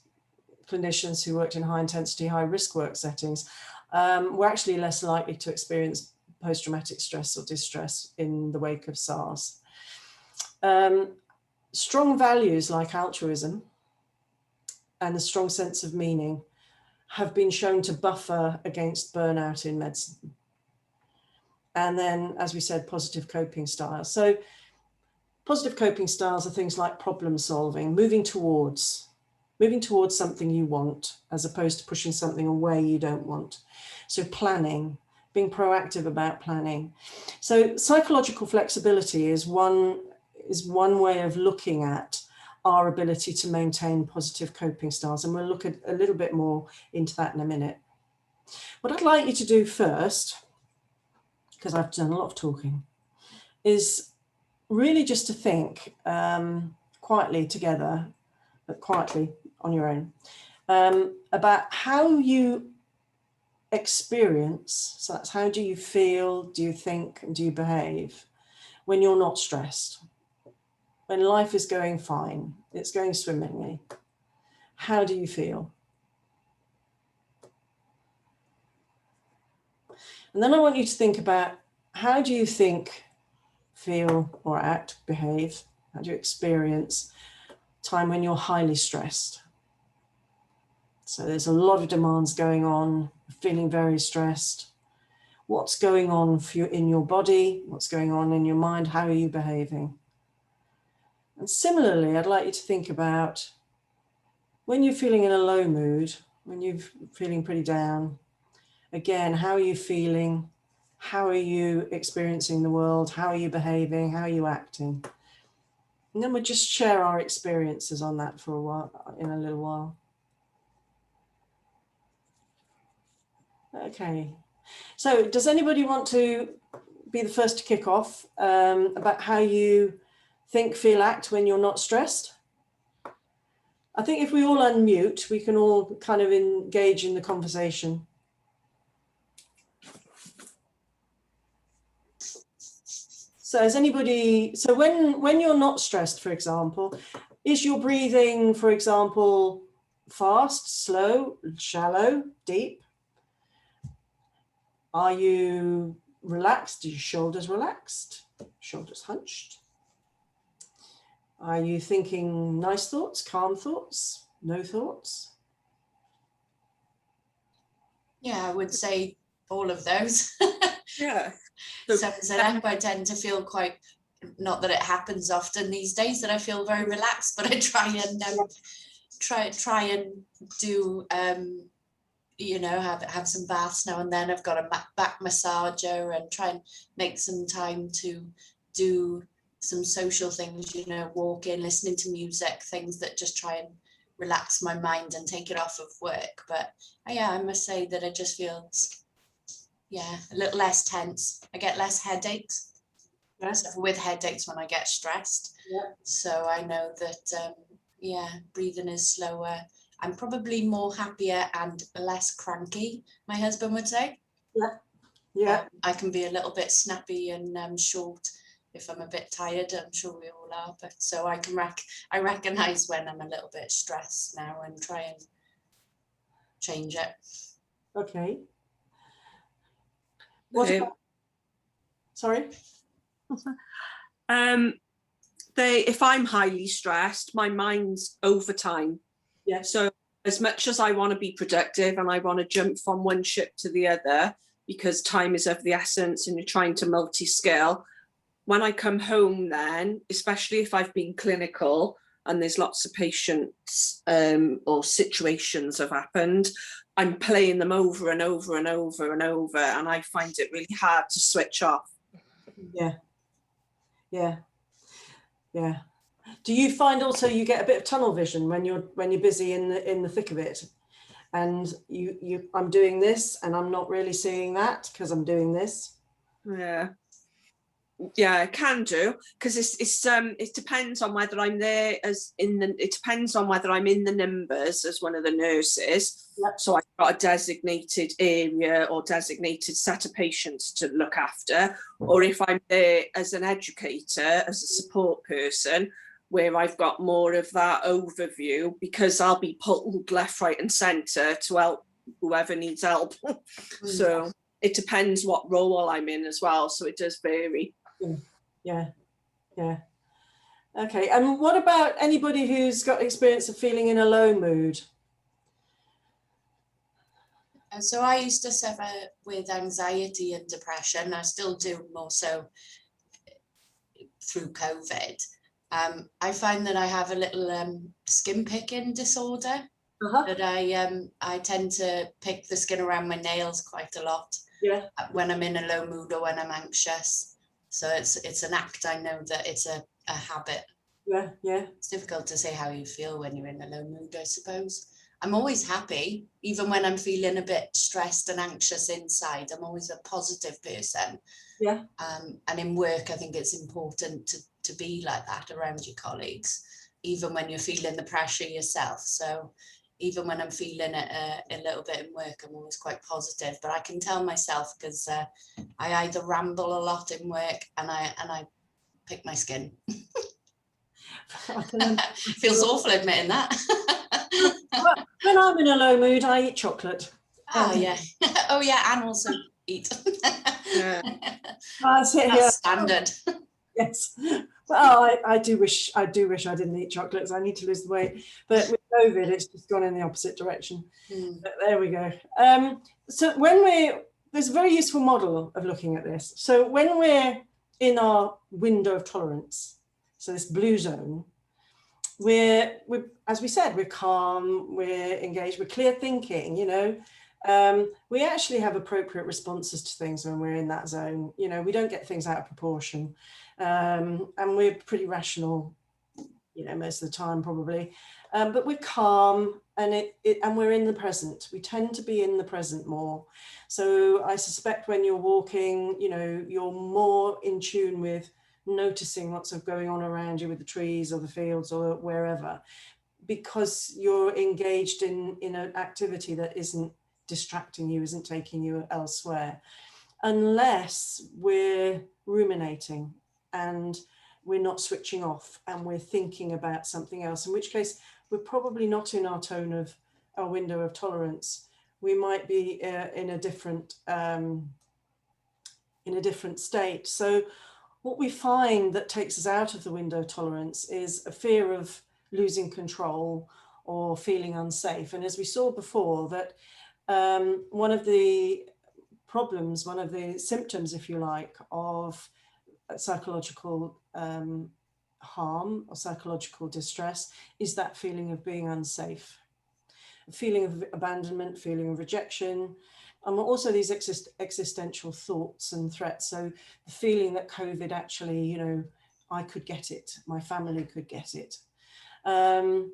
clinicians who worked in high intensity, high risk work settings were actually less likely to experience post-traumatic stress or distress in the wake of SARS. Strong values like altruism and a strong sense of meaning have been shown to buffer against burnout in medicine. And then, as we said, positive coping styles. So positive coping styles are things like problem solving, moving towards something you want, as opposed to pushing something away you don't want. So planning, being proactive about planning. So psychological flexibility is one way of looking at our ability to maintain positive coping styles. And we'll look at a little bit more into that in a minute. What I'd like you to do first, because I've done a lot of talking, is really just to think quietly together, but quietly on your own, about how you experience, so that's how do you feel, do you think, and do you behave when you're not stressed, when life is going fine, it's going swimmingly. How do you feel? And then I want you to think about, how do you think, feel, or act, behave, how do you experience time when you're highly stressed? So there's a lot of demands going on, feeling very stressed. What's going on for you in your body? What's going on in your mind? How are you behaving? And similarly, I'd like you to think about when you're feeling in a low mood, when you're feeling pretty down, again, how are you feeling? how are you experiencing the world? How are you behaving? How are you acting? And then we'll just share our experiences on that for a while, in a little while. Okay. So does anybody want to be the first to kick off about how you think, feel, act when you're not stressed? I think if we all unmute, we can all kind of engage in the conversation. So has anybody, so when you're not stressed, for example, is your breathing, for example, fast, slow, shallow, deep? Are you relaxed? Are your shoulders relaxed? Shoulders hunched? Are you thinking nice thoughts, calm thoughts, no thoughts? Yeah, I would say all of those. Yeah. Sums it up. I tend to feel quite, not that it happens often these days that I feel very relaxed, but I try and try and do you know, have some baths now and then. I've got a back massager and try and make some time to do some social things, you know, walking, listening to music, things that just try and relax my mind and take it off of work. But yeah, I must say that it just feels, yeah, a little less tense. I get less headaches. I suffer with headaches when I get stressed. Yeah. So I know that, yeah, breathing is slower. I'm probably more happier and less cranky, my husband would say. Yeah. Yeah. I can be a little bit snappy and short if I'm a bit tired. I'm sure we all are. But so I can I recognize when I'm a little bit stressed now and try and change it. Okay. What about, sorry? If I'm highly stressed, my mind's overtime. Yeah. So as much as I want to be productive and I want to jump from one ship to the other because time is of the essence and you're trying to multi-skill, when I come home then, especially if I've been clinical and there's lots of patients or situations have happened, I'm playing them over and over and over and over, and I find it really hard to switch off. Yeah. Yeah. Yeah. Do you find also you get a bit of tunnel vision when you're busy in the thick of it, and I'm doing this and I'm not really seeing that because I'm doing this? Yeah, I can do, because it depends on whether I'm there it depends on whether I'm in the numbers as one of the nurses. Yep. So I've got a designated area or designated set of patients to look after, or if I'm there as an educator, as a support person, where I've got more of that overview, because I'll be pulled left, right and centre to help whoever needs help. So it depends what role I'm in as well, so it does vary. Yeah. Okay, and what about anybody who's got experience of feeling in a low mood? So I used to suffer with anxiety and depression. I still do, more so through COVID. I find that I have a little skin picking disorder. That I tend to pick the skin around my nails quite a lot. Yeah. When I'm in a low mood or when I'm anxious. So it's an act. I know that it's a habit. Yeah. It's difficult to say how you feel when you're in a low mood, I suppose. I'm always happy, even when I'm feeling a bit stressed and anxious inside. I'm always a positive person. Yeah. And in work, I think it's important to be like that around your colleagues, even when you're feeling the pressure yourself. So even when I'm feeling it a little bit in work, I'm always quite positive. But I can tell myself, because I either ramble a lot in work and I pick my skin. Feels awful admitting that. When I'm in a low mood, I eat chocolate. Oh yeah. Oh yeah, and also eat. Yeah. That's standard. Yes. Well, I do wish I didn't eat chocolates. I need to lose the weight, but with COVID, it's just gone in the opposite direction. But there we go. So there's a very useful model of looking at this. So when we're in our window of tolerance, so this blue zone, we're as we said, we're calm, we're engaged, we're clear thinking, you know, we actually have appropriate responses to things when we're in that zone. You know, we don't get things out of proportion, and we're pretty rational, you know, most of the time probably, but we're calm, and and we're in the present. We tend to be in the present more. So I suspect when you're walking, you know, you're more in tune with noticing what's going on around you with the trees or the fields or wherever, because you're engaged in an activity that isn't distracting you, isn't taking you elsewhere, unless we're ruminating and we're not switching off and we're thinking about something else, in which case we're probably not in our tone of our window of tolerance. We might be in a different state. So what we find that takes us out of the window of tolerance is a fear of losing control or feeling unsafe. And as we saw before, that one of the problems, one of the symptoms, if you like, of psychological harm or psychological distress is that feeling of being unsafe, a feeling of abandonment, feeling of rejection, and also these existential thoughts and threats. So the feeling that COVID actually, you know, I could get it, my family could get it. And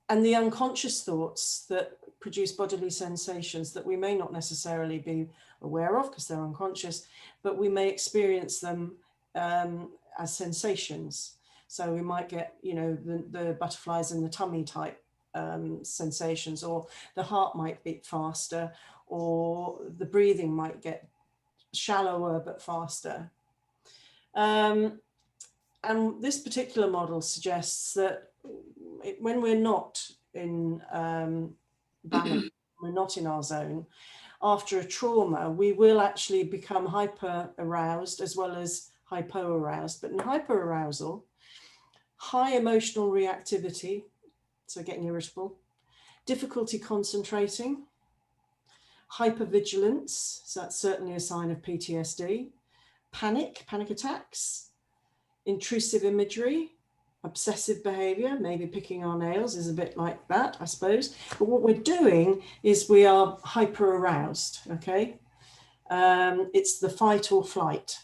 the unconscious thoughts that produce bodily sensations that we may not necessarily be aware of because they're unconscious, but we may experience them as sensations. So we might get, you know, the butterflies in the tummy type sensations, or the heart might beat faster, or the breathing might get shallower but faster. And this particular model suggests that when we're not in balance, we're not in our zone, after a trauma, we will actually become hyper aroused as well as hypo aroused. But in hyper arousal, high emotional reactivity, so getting irritable, difficulty concentrating, hypervigilance, so that's certainly a sign of PTSD, panic attacks, intrusive imagery, obsessive behavior, maybe picking our nails is a bit like that, I suppose. But what we're doing is we are hyper aroused, okay? It's the fight or flight.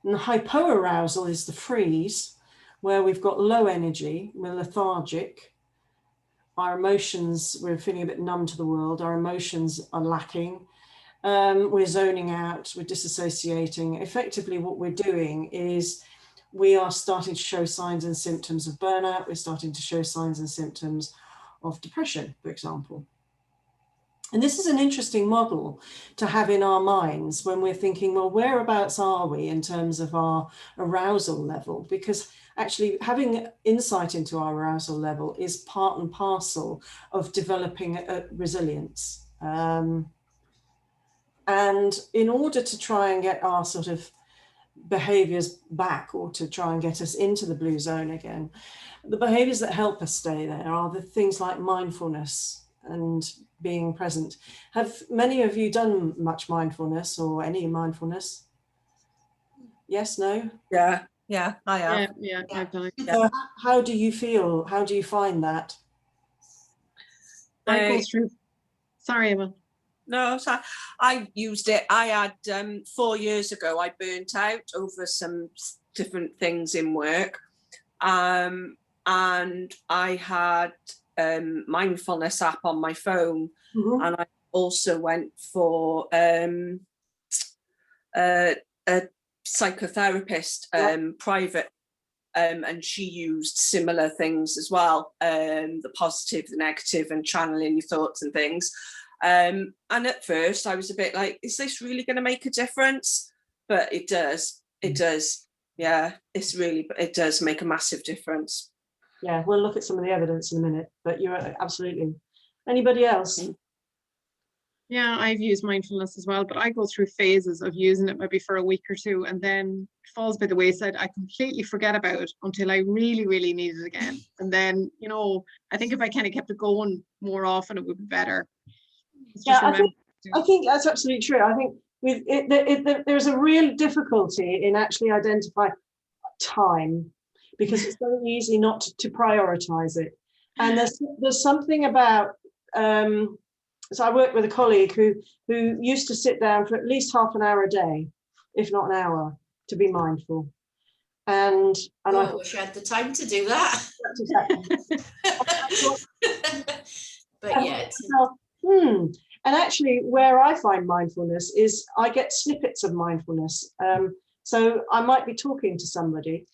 And the hypoarousal is the freeze, where we've got low energy, we're lethargic, our emotions, we're feeling a bit numb to the world, our emotions are lacking, we're zoning out, we're disassociating. Effectively what we're doing is we are starting to show signs and symptoms of burnout, we're starting to show signs and symptoms of depression, for example. And this is an interesting model to have in our minds when we're thinking, well, whereabouts are we in terms of our arousal level? Because actually having insight into our arousal level is part and parcel of developing a resilience. And in order to try and get our sort of behaviors back, or to try and get us into the blue zone again, the behaviors that help us stay there are the things like mindfulness and being present. Have many of you done much mindfulness or any mindfulness? Yes, no? Yeah, I have. Yeah, I've done it. So how do you feel? How do you find that? I go through, sorry, Emma. No, so I used it. I had 4 years ago, I burnt out over some different things in work. And I had mindfulness app on my phone. Mm-hmm. And I also went for a psychotherapist, private, and she used similar things as well, the positive, the negative, and channeling your thoughts and things. And at first I was a bit like, is this really going to make a difference? But it does. Yeah, it does make a massive difference. Yeah, we'll look at some of the evidence in a minute, but you're absolutely. Anybody else? Yeah, I've used mindfulness as well, but I go through phases of using it maybe for a week or two, and then it falls by the wayside. I completely forget about it until I really, really need it again. And then, you know, I think if I kind of kept it going more often, it would be better. Yeah, I think that's absolutely true. I think with there's a real difficulty in actually identifying time, because it's very easy not to prioritize it. And there's something about So I worked with a colleague who used to sit down for at least half an hour a day, if not an hour, to be mindful. And I wish I had the time to do that. But yeah, and actually where I find mindfulness is I get snippets of mindfulness. So I might be talking to somebody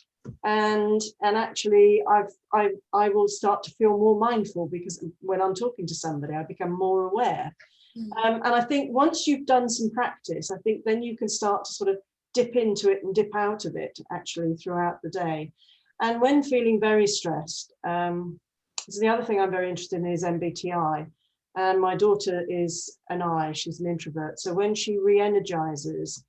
and actually I will start to feel more mindful, because when I'm talking to somebody I become more aware. And I think once you've done some practice, I think then you can start to sort of dip into it and dip out of it actually throughout the day. And when feeling very stressed, so the other thing I'm very interested in is MBTI. And my daughter is an I, she's an introvert. So when she re-energizes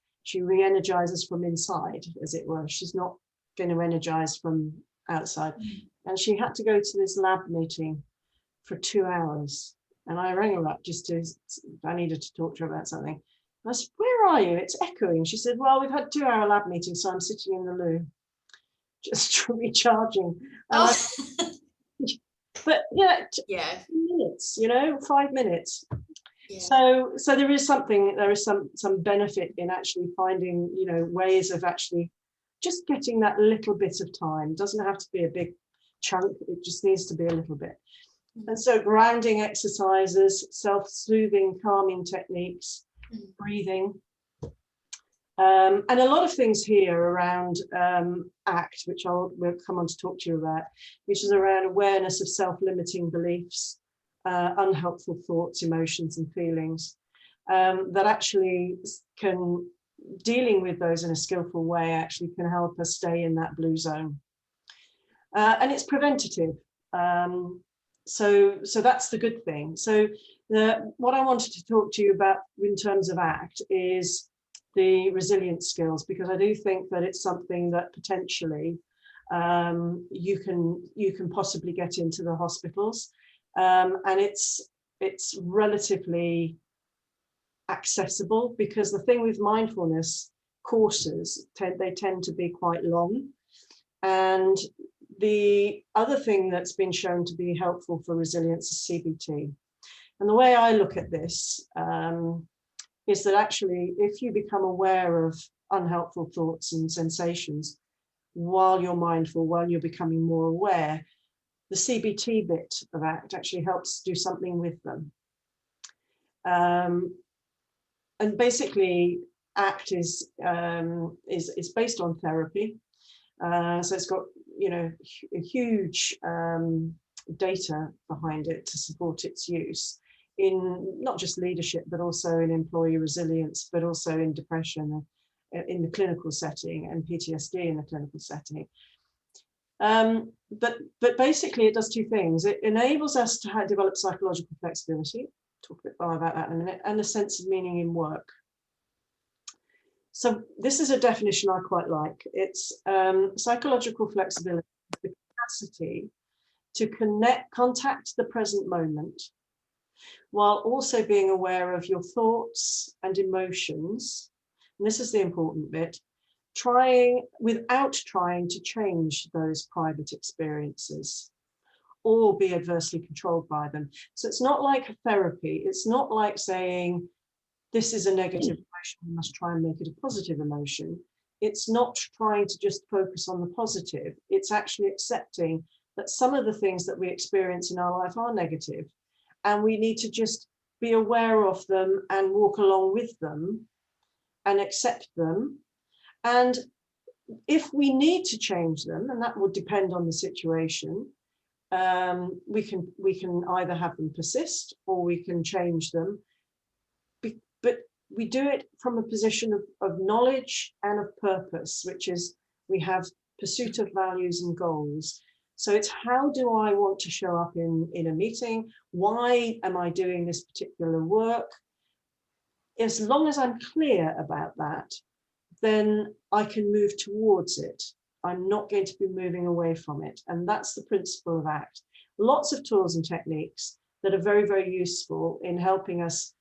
from inside, as it were. She's not going to energize from outside. And she had to go to this lab meeting for 2 hours. And I rang her up I needed to talk to her about something. I said, where are you? It's echoing. She said, well, we've had a 2-hour lab meeting, so I'm sitting in the loo, just recharging. But yeah, minutes, 5 minutes. Yeah. So there is some benefit in actually finding, ways of actually just getting that little bit of time. It doesn't have to be a big chunk. It just needs to be a little bit. And so grounding exercises, self-soothing, calming techniques, breathing. And a lot of things here around ACT, which we'll come on to talk to you about, which is around awareness of self-limiting beliefs, unhelpful thoughts, emotions and feelings, that actually dealing with those in a skillful way actually can help us stay in that blue zone. And it's preventative. So that's the good thing. So what I wanted to talk to you about in terms of ACT is the resilience skills, because I do think that it's something that potentially you can possibly get into the hospitals, and it's relatively accessible, because the thing with mindfulness courses, they tend to be quite long. And the other thing that's been shown to be helpful for resilience is CBT. And the way I look at this is that actually, if you become aware of unhelpful thoughts and sensations while you're mindful, while you're becoming more aware, the CBT bit of ACT actually helps do something with them. And basically, ACT is based on therapy. So it's got a huge data behind it to support its use in not just leadership, but also in employee resilience, but also in depression in the clinical setting and PTSD in the clinical setting. But basically it does two things. It enables us to develop psychological flexibility, talk a bit more about that in a minute, and a sense of meaning in work. So this is a definition I quite like. It's psychological flexibility, the capacity to contact the present moment, while also being aware of your thoughts and emotions. And this is the important bit, without trying to change those private experiences or be adversely controlled by them. So it's not like a therapy. It's not like saying, this is a negative emotion, we must try and make it a positive emotion. It's not trying to just focus on the positive. It's actually accepting that some of the things that we experience in our life are negative, and we need to just be aware of them and walk along with them and accept them. And if we need to change them, and that would depend on the situation, we can either have them persist or we can change them. But we do it from a position of knowledge and of purpose, which is we have pursuit of values and goals. So it's, how do I want to show up in a meeting? Why am I doing this particular work? As long as I'm clear about that, then I can move towards it. I'm not going to be moving away from it. And that's the principle of ACT. Lots of tools and techniques that are very, very useful in helping us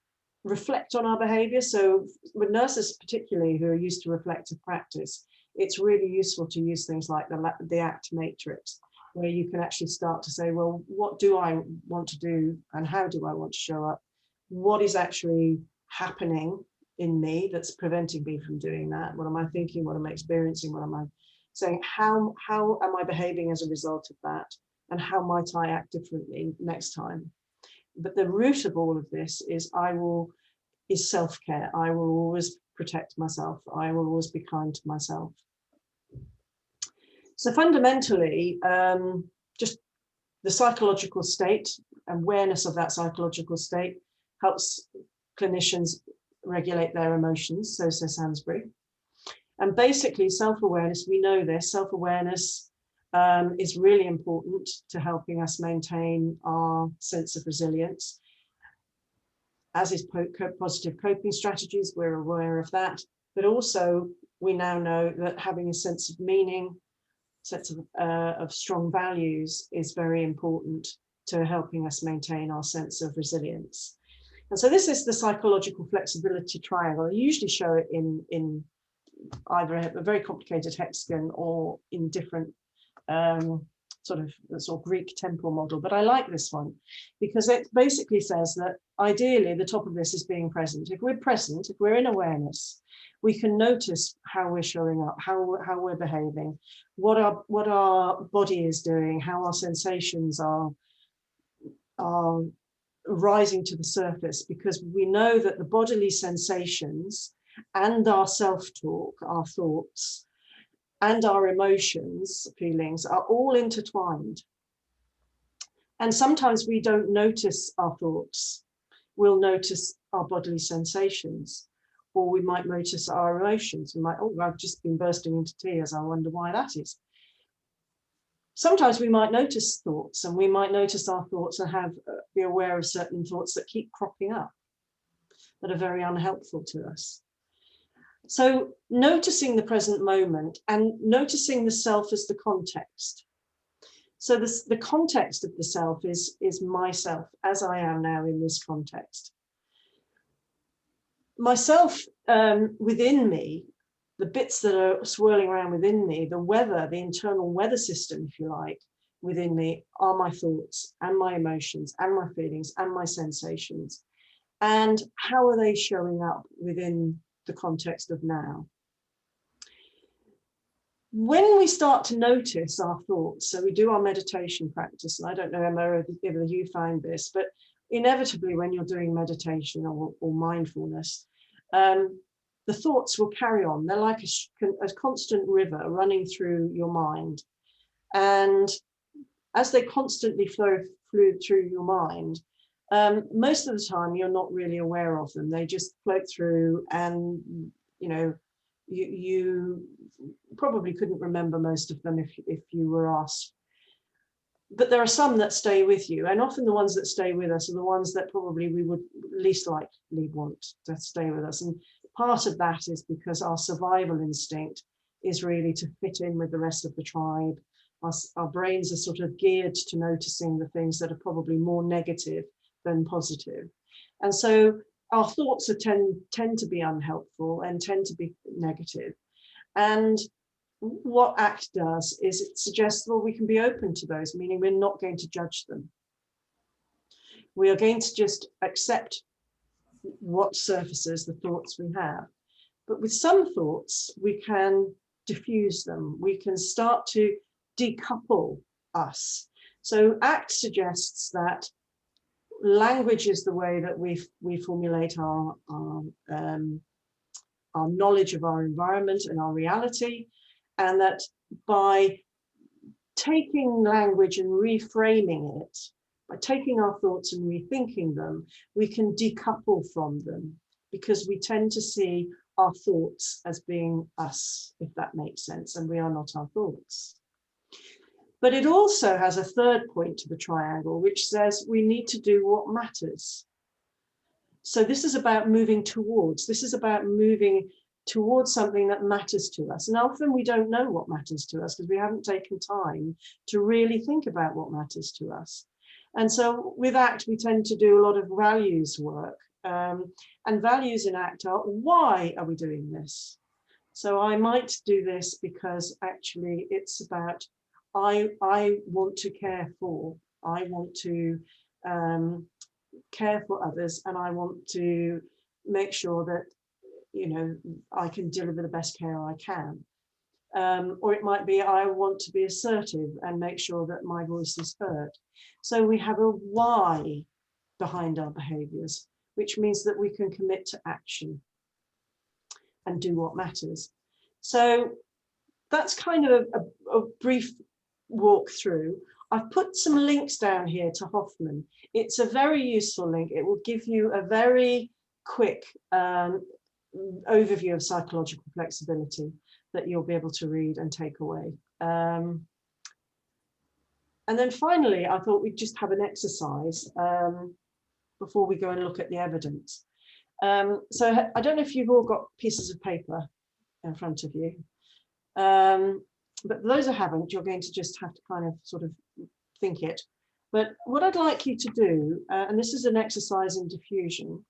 reflect on our behavior. So with nurses particularly who are used to reflective practice, it's really useful to use things like the ACT matrix, where you can actually start to say, well, what do I want to do and how do I want to show up? what is actually happening in me that's preventing me from doing that? What am I thinking? What am I experiencing? What am I saying? How am I behaving as a result of that? And how might I act differently next time? But the root of all of this is self-care. I will always protect myself. I will always be kind to myself. So fundamentally, just the psychological state, awareness of that psychological state helps clinicians regulate their emotions, so says Sainsbury. And basically self-awareness, we know this, self-awareness is really important to helping us maintain our sense of resilience, as is positive coping strategies. We're aware of that, but also we now know that having a sense of meaning, sense of strong values is very important to helping us maintain our sense of resilience. And so this is the psychological flexibility triangle. I usually show it in either a very complicated hexagon or in different sort of Greek temple model, but I like this one because it basically says that ideally the top of this is being present. If we're present, if we're in awareness, we can notice how we're showing up, how we're behaving, what our body is doing, how our sensations are rising to the surface, because we know that the bodily sensations and our self-talk, our thoughts, and our emotions, feelings are all intertwined. And sometimes we don't notice our thoughts. We'll notice our bodily sensations, or we might notice our emotions. We might, oh, I've just been bursting into tears. I wonder why that is. Sometimes we might notice thoughts, and we might notice our thoughts and be aware of certain thoughts that keep cropping up that are very unhelpful to us. So noticing the present moment and noticing the self as the context. So the context of the self is myself as I am now in this context. Myself within me, the bits that are swirling around within me, the weather, the internal weather system, if you like, within me are my thoughts and my emotions and my feelings and my sensations. And how are they showing up within the context of now? When we start to notice our thoughts, so we do our meditation practice, and I don't know, Emma, if you find this, but inevitably when you're doing meditation or mindfulness, the thoughts will carry on. They're like a constant river running through your mind. And as they constantly flow through your mind, most of the time you're not really aware of them. They just float through, and you probably couldn't remember most of them if you were asked. But there are some that stay with you, and often the ones that stay with us are the ones that probably we would least likely want to stay with us. And part of that is because our survival instinct is really to fit in with the rest of the tribe. Our brains are sort of geared to noticing the things that are probably more negative than positive. And so our thoughts tend to be unhelpful and tend to be negative. And what ACT does is it suggests, well, we can be open to those, meaning we're not going to judge them. We are going to just accept what surfaces, the thoughts we have. But with some thoughts, we can diffuse them. We can start to decouple us. So ACT suggests that language is the way that we formulate our knowledge of our environment and our reality, and that by taking language and reframing it, by taking our thoughts and rethinking them, we can decouple from them, because we tend to see our thoughts as being us, if that makes sense, and we are not our thoughts. But it also has a third point to the triangle, which says we need to do what matters. So this is about moving towards something that matters to us. And often we don't know what matters to us because we haven't taken time to really think about what matters to us. And so with ACT, we tend to do a lot of values work. And values in ACT are, why are we doing this? So I might do this because actually it's about, I want to care for, I want to care for others, and I want to make sure that, you know, I can deliver the best care I can. Or it might be I want to be assertive and make sure that my voice is heard. So we have a why behind our behaviours, which means that we can commit to action and do what matters. So that's kind of a brief walk through. I've put some links down here to Hoffman. It's a very useful link. It will give you a very quick overview of psychological flexibility that you'll be able to read and take away. And then finally, I thought we'd just have an exercise before we go and look at the evidence. So I don't know if you've all got pieces of paper in front of you. But for those who haven't, you're going to just have to kind of sort of think it. But what I'd like you to do, and this is an exercise in diffusion,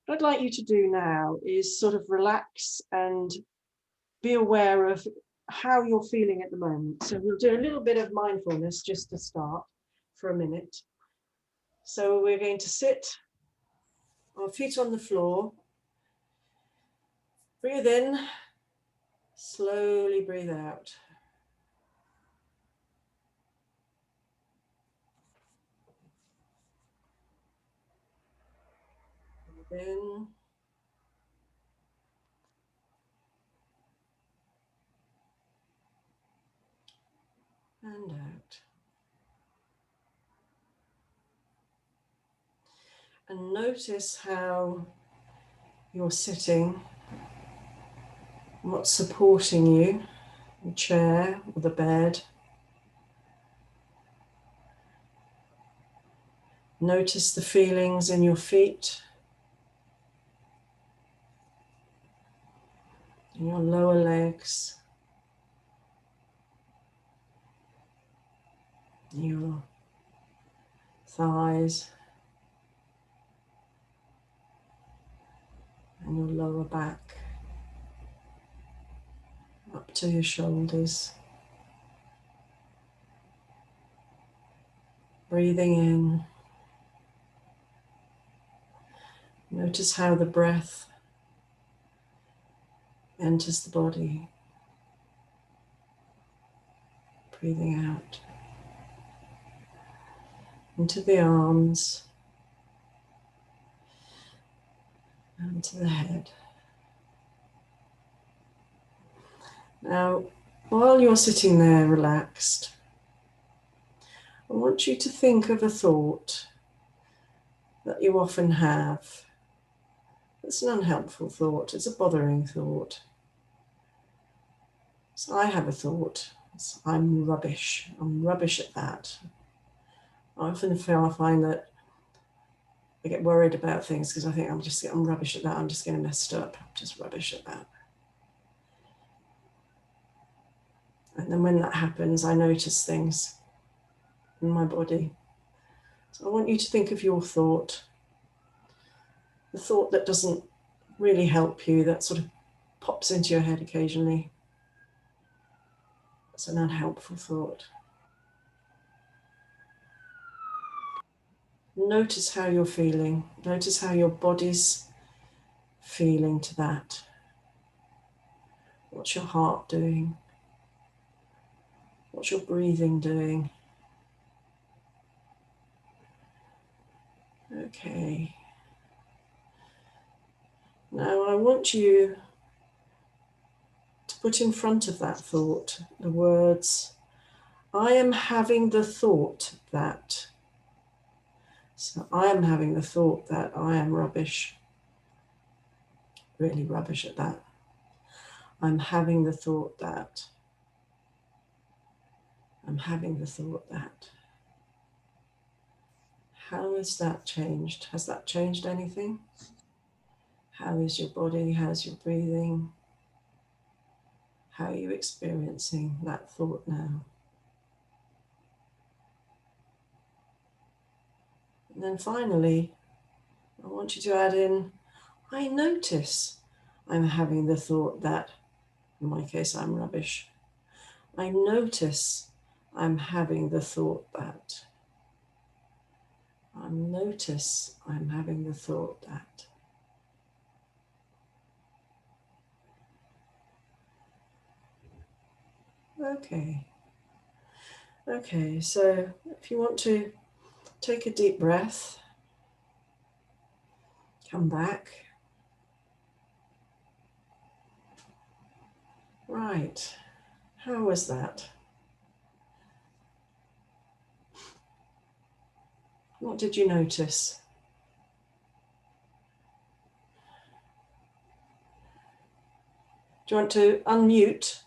what I'd like you to do now is sort of relax and be aware of how you're feeling at the moment. So we'll do a little bit of mindfulness just to start for a minute. So we're going to sit, our feet on the floor, breathe in, slowly breathe out. Breathe in. And out. And notice how you're sitting, what's supporting you, the chair or the bed. Notice the feelings in your feet, in your lower legs, your thighs, and your lower back, up to your shoulders. Breathing in. Notice how the breath enters the body. Breathing out into the arms and to the head. Now, while you're sitting there relaxed, I want you to think of a thought that you often have. It's an unhelpful thought, it's a bothering thought. So I have a thought, I'm rubbish at that. I often find that I get worried about things because I think I'm rubbish at that, I'm just getting messed up, I'm just rubbish at that. And then when that happens, I notice things in my body. So I want you to think of your thought, the thought that doesn't really help you, that sort of pops into your head occasionally. It's an unhelpful thought. Notice how you're feeling. Notice how your body's feeling to that. What's your heart doing? What's your breathing doing? Okay. Now I want you to put in front of that thought the words, I am having the thought that. So I am having the thought that I am rubbish, really rubbish at that. I'm having the thought that. I'm having the thought that. How has that changed? Has that changed anything? How is your body? How's your breathing? How are you experiencing that thought now? And then finally, I want you to add in, I notice I'm having the thought that, in my case, I'm rubbish. I notice I'm having the thought that. I notice I'm having the thought that. Okay. Okay, so if you want to take a deep breath, come back. Right, how was that? What did you notice? Do you want to unmute?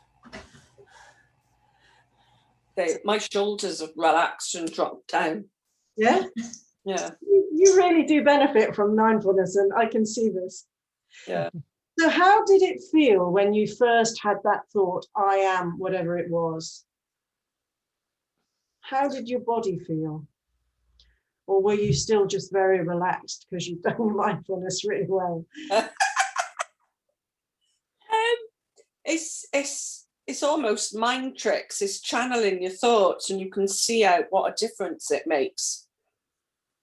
Okay, my shoulders have relaxed and dropped down. Yeah? Yeah, You really do benefit from mindfulness, and I can see this. yeah. So how did it feel when you first had that thought, I am whatever it was? How did your body feel? Or were you still just very relaxed because you've done your mindfulness really well? It's almost mind tricks. It's channeling your thoughts, and you can see out what a difference it makes.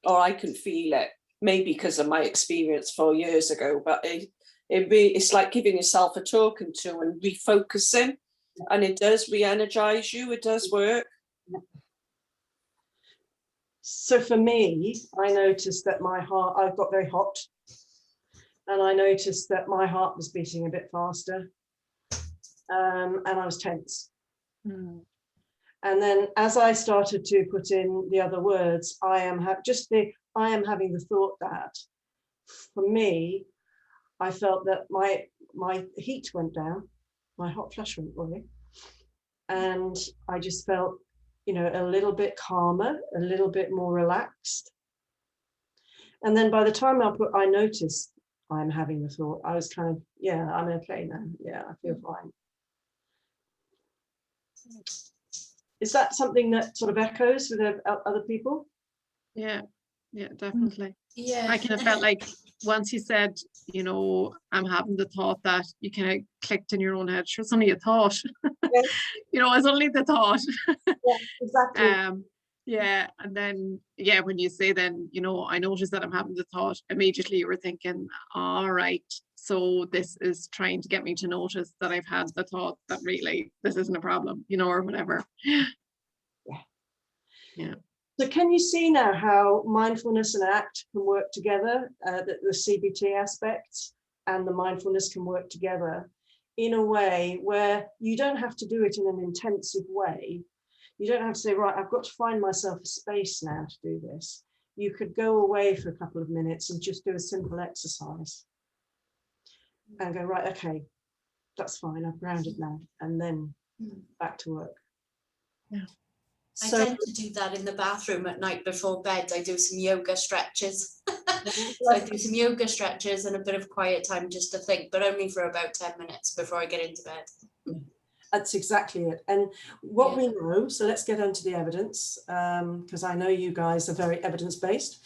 Or I can feel it, maybe because of my experience 4 years ago, but it's like giving yourself a talking to and refocusing, and it does re-energize you. It does work. So for me, I noticed that my heart, I got very hot, and I noticed that my heart was beating a bit faster, and I was tense. Mm. And then as I started to put in the other words, I am having the thought that, for me, I felt that my heat went down, my hot flush went away, and I just felt, you know, a little bit calmer, a little bit more relaxed. And then by the time I noticed I'm having the thought, I was kind of, yeah, I'm okay now. Yeah, I feel fine. Is that something that sort of echoes with other people? Yeah, definitely. Yeah. I kind of felt like once you said, you know, I'm having the thought, that you kind of clicked in your own head. Sure, it's only a thought. Yeah. You know, it's only the thought. Yeah, exactly. Yeah, and then when you say then, you know, I noticed that I'm having the thought, immediately you were thinking, all right, so this is trying to get me to notice that I've had the thought that really this isn't a problem, you know, or whatever. Yeah. So can you see now how mindfulness and ACT can work together, the CBT aspects and the mindfulness can work together in a way where you don't have to do it in an intensive way. You don't have to say, right, I've got to find myself a space now to do this. You could go away for a couple of minutes and just do a simple exercise and go, right, okay, that's fine, I've grounded now, and then back to work. Yeah. So, I tend to do that in the bathroom at night before bed. I do some yoga stretches. So I do some yoga stretches and a bit of quiet time just to think, but only for about 10 minutes before I get into bed. That's exactly it. And what we know, so let's get onto the evidence, because I know you guys are very evidence-based.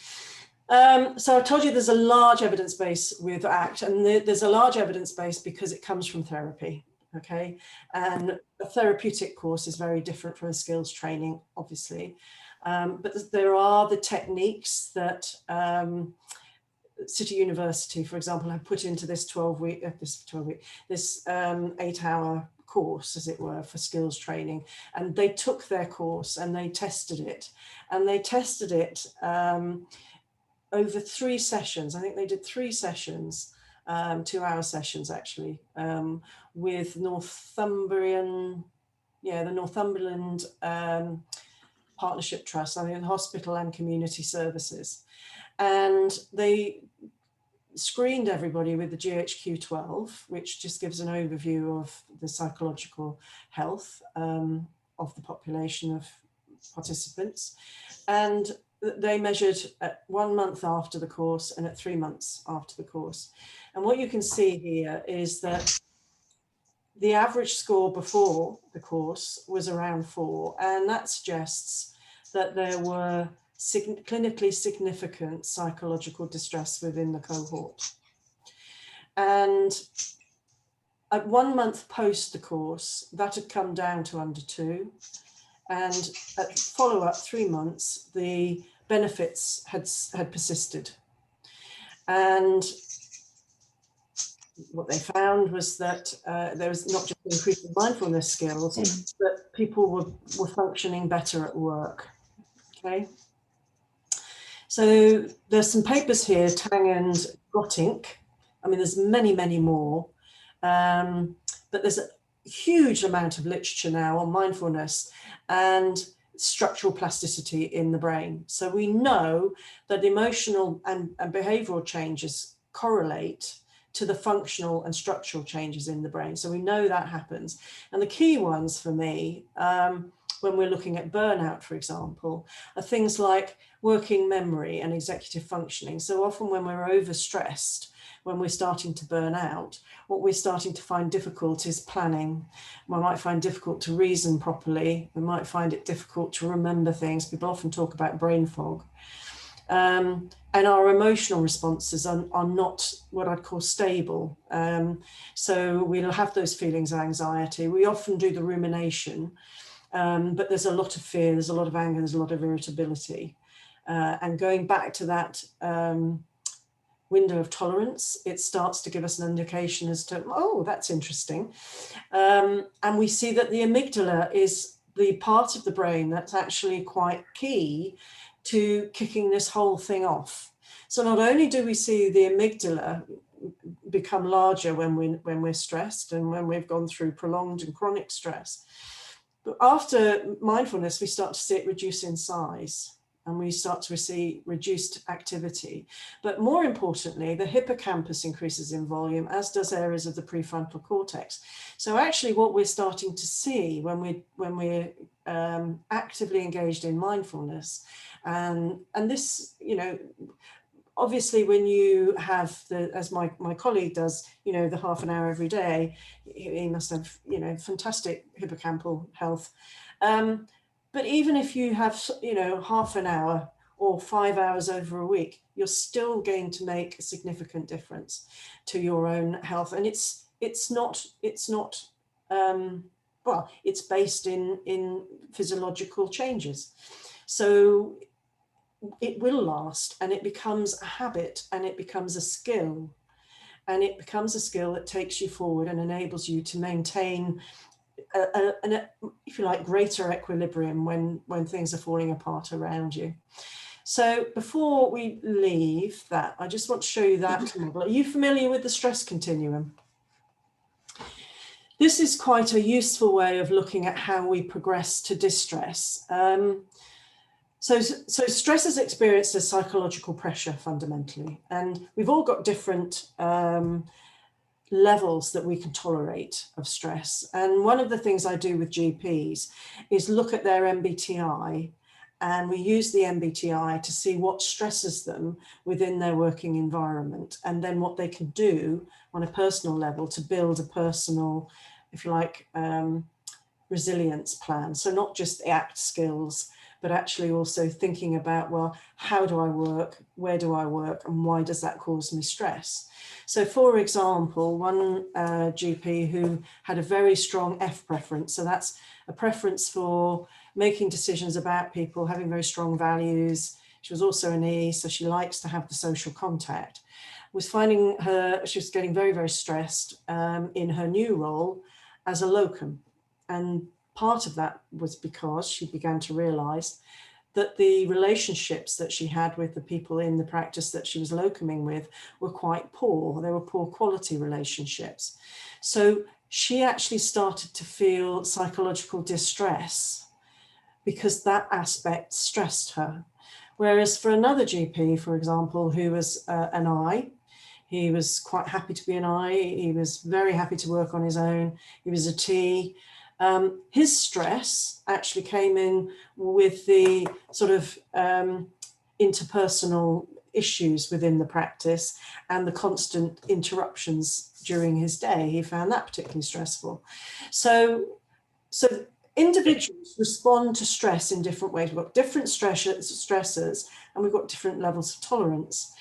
So I told you there's a large evidence base with ACT, and there's a large evidence base because it comes from therapy, okay? And a therapeutic course is very different from a skills training, obviously. But there are the techniques that City University, for example, have put into this 8-hour course, as it were, for skills training. And they took their course and they tested it. And they tested it over 3 sessions. I think they did 3 sessions, 2-hour sessions actually, with Northumberland, the Northumberland Partnership Trust, I mean, Hospital and Community Services. And they screened everybody with the GHQ-12, which just gives an overview of the psychological health of the population of participants. And they measured at 1 month after the course and at 3 months after the course. And what you can see here is that the average score before the course was around 4, and that suggests that there were clinically significant psychological distress within the cohort. And at 1 month post the course, that had come down to under 2. And at follow-up 3 months, the benefits had persisted. And what they found was that there was not just increasing mindfulness skills, but people were functioning better at work. Okay. So there's some papers here, Tang and Gottink. I mean, there's many, many more, but there's a huge amount of literature now on mindfulness and structural plasticity in the brain. So we know that emotional and behavioral changes correlate to the functional and structural changes in the brain. So we know that happens. And the key ones for me, when we're looking at burnout, for example, are things like working memory and executive functioning. So often when we're overstressed, when we're starting to burn out, what we're starting to find difficult is planning. We might find difficult to reason properly. We might find it difficult to remember things. People often talk about brain fog. And our emotional responses are not what I'd call stable. So we'll have those feelings of anxiety. We often do the rumination, but there's a lot of fear, there's a lot of anger, there's a lot of irritability. And going back to that window of tolerance, it starts to give us an indication as to, oh, that's interesting. And we see that the amygdala is the part of the brain that's actually quite key to kicking this whole thing off. So not only do we see the amygdala become larger when we're stressed and when we've gone through prolonged and chronic stress, but after mindfulness, we start to see it reduce in size and we start to see reduced activity. But more importantly, the hippocampus increases in volume, as does areas of the prefrontal cortex. So actually what we're starting to see when we're actively engaged in mindfulness, and this, you know, obviously when you have the, as my colleague does, you know, the half an hour every day, he must have, you know, fantastic hippocampal health. But even if you have, you know, half an hour or 5 hours over a week, you're still going to make a significant difference to your own health. And it's not well, it's based in physiological changes. So it will last, and it becomes a habit, and it becomes a skill, and it becomes a skill that takes you forward and enables you to maintain if you like, greater equilibrium when things are falling apart around you. So before we leave that, I just want to show you that model. Are you familiar with the stress continuum? This is quite a useful way of looking at how we progress to distress. So stress is experienced as psychological pressure fundamentally, and we've all got different levels that we can tolerate of stress. And one of the things I do with GPs is look at their MBTI, and we use the MBTI to see what stresses them within their working environment, and then what they can do on a personal level to build a personal, if you like, resilience plan. So not just the ACT skills, but actually also thinking about, well, how do I work? Where do I work? And why does that cause me stress? So for example, one GP who had a very strong F preference, so that's a preference for making decisions about people, having very strong values. She was also an E, so she likes to have the social contact. Was finding she was getting very, very stressed in her new role as a locum. And part of that was because she began to realize that the relationships that she had with the people in the practice that she was locuming with were quite poor. They were poor quality relationships. So she actually started to feel psychological distress because that aspect stressed her. Whereas for another GP, for example, who was an I, he was quite happy to be an I, he was very happy to work on his own, he was a T. His stress actually came in with the sort of interpersonal issues within the practice and the constant interruptions during his day. He found that particularly stressful. So individuals respond to stress in different ways. We've got different stressors and we've got different levels of tolerance.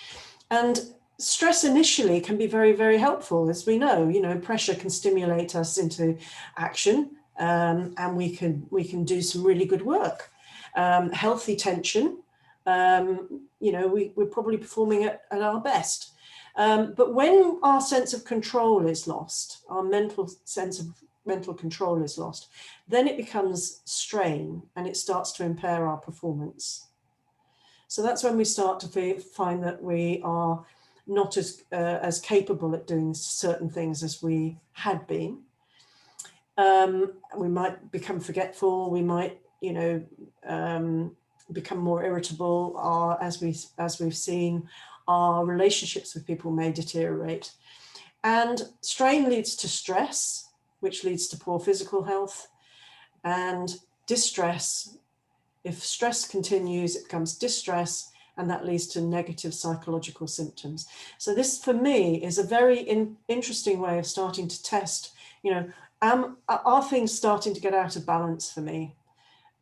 And stress initially can be very, very helpful. As we know, you know, pressure can stimulate us into action. And we can do some really good work. Healthy tension you know, we're probably performing at our best. But when our sense of control is lost, our mental control is lost, then it becomes strain and it starts to impair our performance. So that's when we start to find that we are not as capable at doing certain things as we had been. We might become forgetful. We might, you know, become more irritable. As we've seen, our relationships with people may deteriorate. And strain leads to stress, which leads to poor physical health, and distress. If stress continues, it becomes distress, and that leads to negative psychological symptoms. So this, for me, is a very interesting way of starting to test, you know, are things starting to get out of balance for me?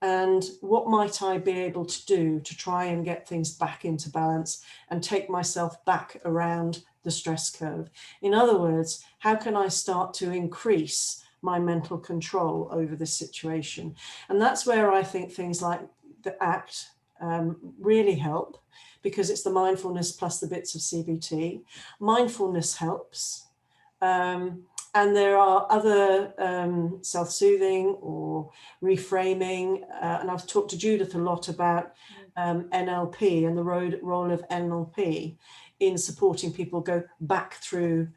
And what might I be able to do to try and get things back into balance and take myself back around the stress curve? In other words, how can I start to increase my mental control over this situation? And that's where I think things like the ACT really help, because it's the mindfulness plus the bits of CBT. Mindfulness helps. And there are other self-soothing or reframing. And I've talked to Judith a lot about NLP and the role of NLP in supporting people go back through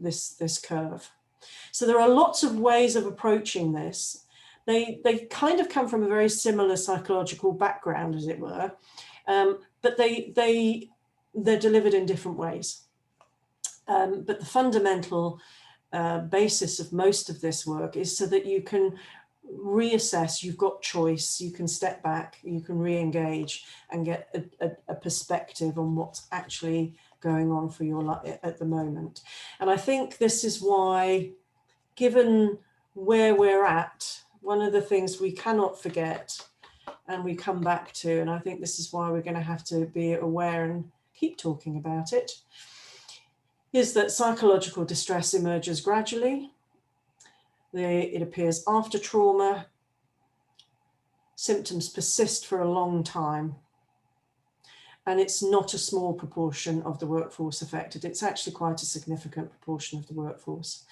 this curve. So there are lots of ways of approaching this. They kind of come from a very similar psychological background, as it were, but they're delivered in different ways. But the fundamental basis of most of this work is so that you can reassess, you've got choice, you can step back, you can re-engage and get a perspective on what's actually going on for your life at the moment. And I think this is why, given where we're at, one of the things we cannot forget and we come back to, and I think this is why we're going to have to be aware and keep talking about it, is that psychological distress emerges gradually. It appears after trauma. Symptoms persist for a long time. And it's not a small proportion of the workforce affected. It's actually quite a significant proportion of the workforce.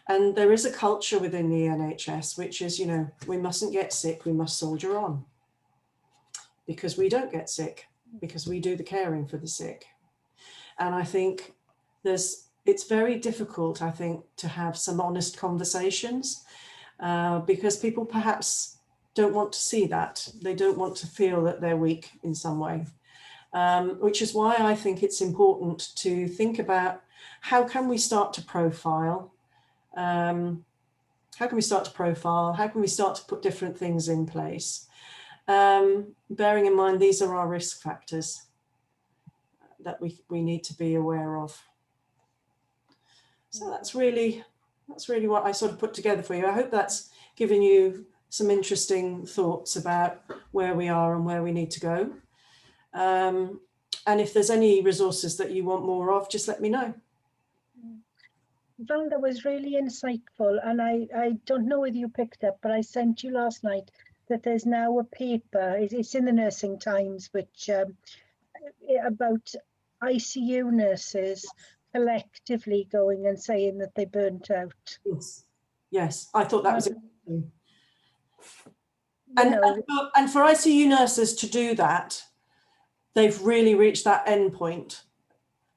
And there is a culture within the NHS, which is, you know, we mustn't get sick, we must soldier on. Because we don't get sick, because we do the caring for the sick. And I think it's very difficult, I think, to have some honest conversations because people perhaps don't want to see that. They don't want to feel that they're weak in some way, which is why I think it's important to think about how can we start to profile? How can we start to put different things in place? Bearing in mind, these are our risk factors that we need to be aware of. So that's really what I sort of put together for you. I hope that's given you some interesting thoughts about where we are and where we need to go. And if there's any resources that you want more of, just let me know. Val, that was really insightful. And I don't know whether you picked up, but I sent you last night that there's now a paper, it's in the Nursing Times, which about ICU nurses collectively going and saying that they burnt out. Yes, I thought that was interesting. And for ICU nurses to do that, they've really reached that end point.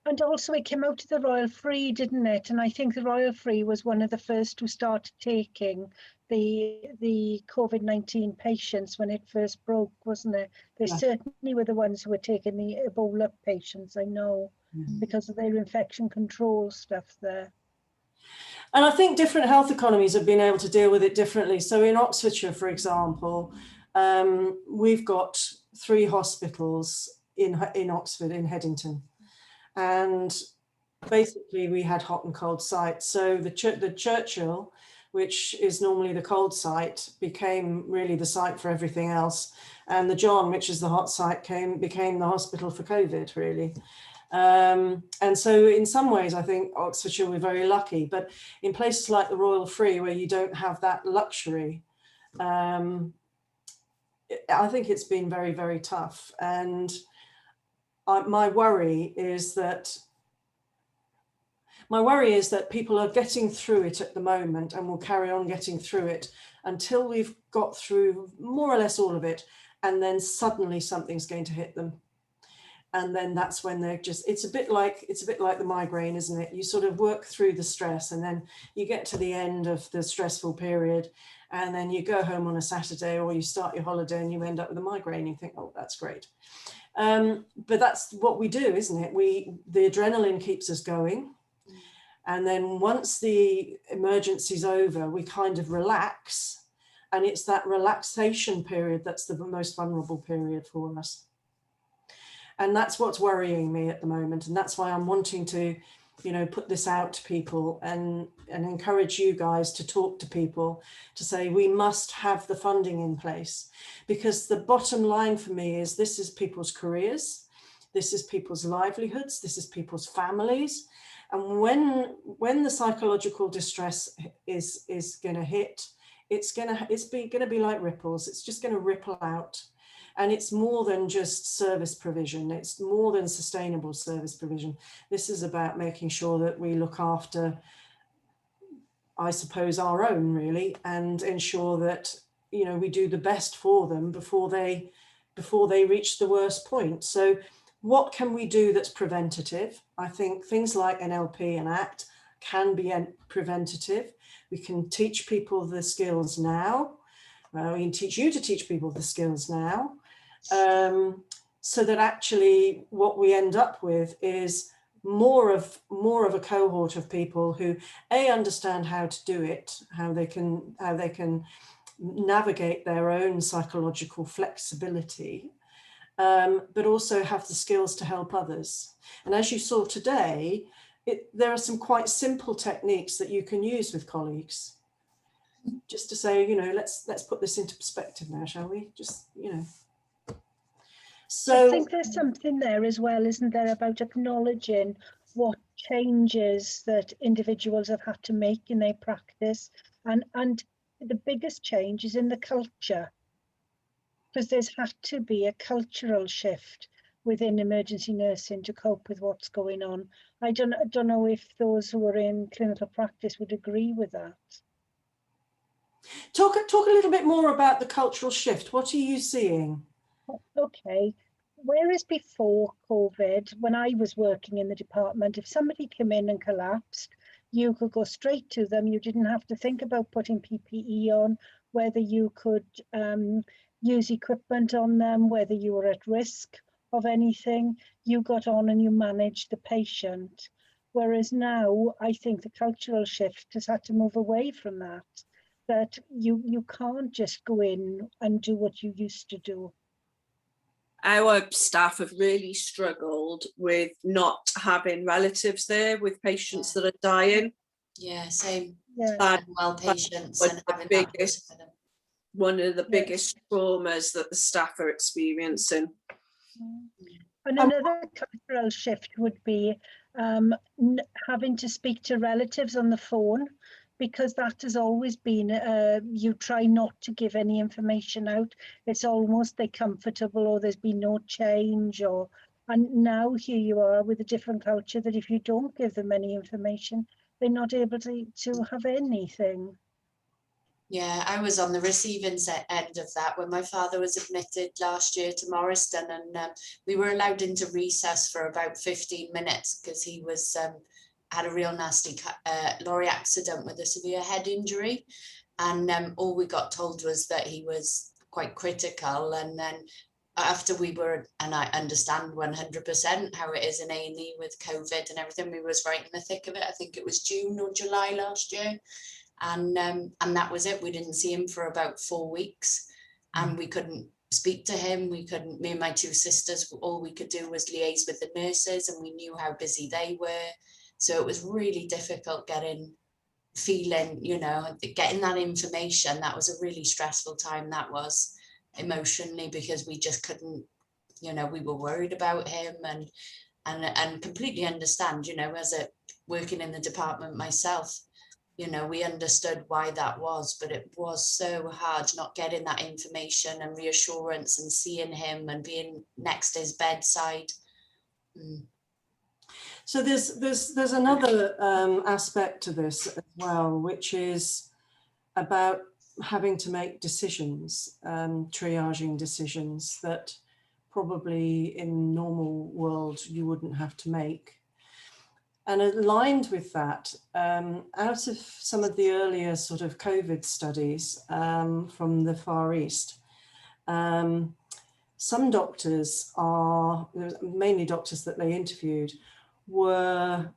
And also it came out of the Royal Free, didn't it? And I think the Royal Free was one of the first to start taking the COVID-19 patients when it first broke, wasn't it? They certainly were the ones who were taking the Ebola patients, I know, because of their infection control stuff there. And I think different health economies have been able to deal with it differently. So in Oxfordshire, for example, we've got 3 hospitals in Oxford, in Headington. And basically we had hot and cold sites. So the Churchill, which is normally the cold site, became really the site for everything else. And the John, which is the hot site, became the hospital for COVID, really. And so in some ways, I think Oxfordshire were very lucky. But in places like the Royal Free, where you don't have that luxury, I think it's been very, very tough. And my worry is that people are getting through it at the moment and will carry on getting through it until we've got through more or less all of it. And then suddenly something's going to hit them. And then that's when they're just, it's a bit like the migraine, isn't it? You sort of work through the stress and then you get to the end of the stressful period and then you go home on a Saturday or you start your holiday and you end up with a migraine. You think, oh, that's great. But that's what we do, isn't it? The adrenaline keeps us going. And then once the emergency's over, we kind of relax. And it's that relaxation period that's the most vulnerable period for us. And that's what's worrying me at the moment. And that's why I'm wanting to, put this out to people and encourage you guys to talk to people to say we must have the funding in place, because the bottom line for me is this is people's careers, this is people's livelihoods, this is people's families. And when the psychological distress is going to hit, it's going to be like ripples. It's just going to ripple out. And it's more than just service provision. It's more than sustainable service provision. This is about making sure that we look after, I suppose, our own really, and ensure that, we do the best for them before they reach the worst point. So what can we do that's preventative? I think things like NLP and ACT can be preventative. We can teach people the skills now. We can teach you to teach people the skills now. So that actually what we end up with is more of a cohort of people who understand how to do it, how they can navigate their own psychological flexibility, but also have the skills to help others. And as you saw today, there are some quite simple techniques that you can use with colleagues, just to say, let's put this into perspective now, shall we? So I think there's something there as well, isn't there, about acknowledging what changes that individuals have had to make in their practice, and the biggest change is in the culture, because there's had to be a cultural shift within emergency nursing to cope with what's going on. I don't know if those who are in clinical practice would agree with that. Talk a little bit more about the cultural shift. What are you seeing? Okay, whereas before COVID, when I was working in the department, if somebody came in and collapsed, you could go straight to them. You didn't have to think about putting PPE on, whether you could use equipment on them, whether you were at risk of anything. You got on and you managed the patient. Whereas now, I think the cultural shift has had to move away from that you can't just go in and do what you used to do. Our staff have really struggled with not having relatives there with patients that are dying. Yeah, same. Yeah. Well, patients One and of the having biggest, that. one of the biggest traumas that the staff are experiencing. And another cultural shift would be having to speak to relatives on the phone, because that has always been, you try not to give any information out. It's almost they're comfortable, or there's been no change, and now here you are with a different culture that if you don't give them any information, they're not able to have anything. Yeah, I was on the receiving end of that when my father was admitted last year to Morriston, and we were allowed into recess for about 15 minutes because he was had a real nasty lorry accident with a severe head injury, and all we got told was that he was quite critical. And then after we were, and I understand 100% how it is in A&E with COVID and everything, we was right in the thick of it. I think it was June or July last year. And that was it. We didn't see him for about 4 weeks, and we couldn't speak to him. We couldn't, me and my two sisters, all we could do was liaise with the nurses, and we knew how busy they were. So it was really difficult getting that information. That was a really stressful time, that was, emotionally, because we just couldn't, we were worried about him, and completely understand, as a working in the department myself, you know, we understood why that was, but it was so hard not getting that information and reassurance and seeing him and being next to his bedside. So there's another aspect to this as well, which is about having to make decisions, triaging decisions that probably in normal world you wouldn't have to make. And aligned with that, out of some of the earlier sort of COVID studies from the Far East, some doctors mainly doctors that they interviewed, were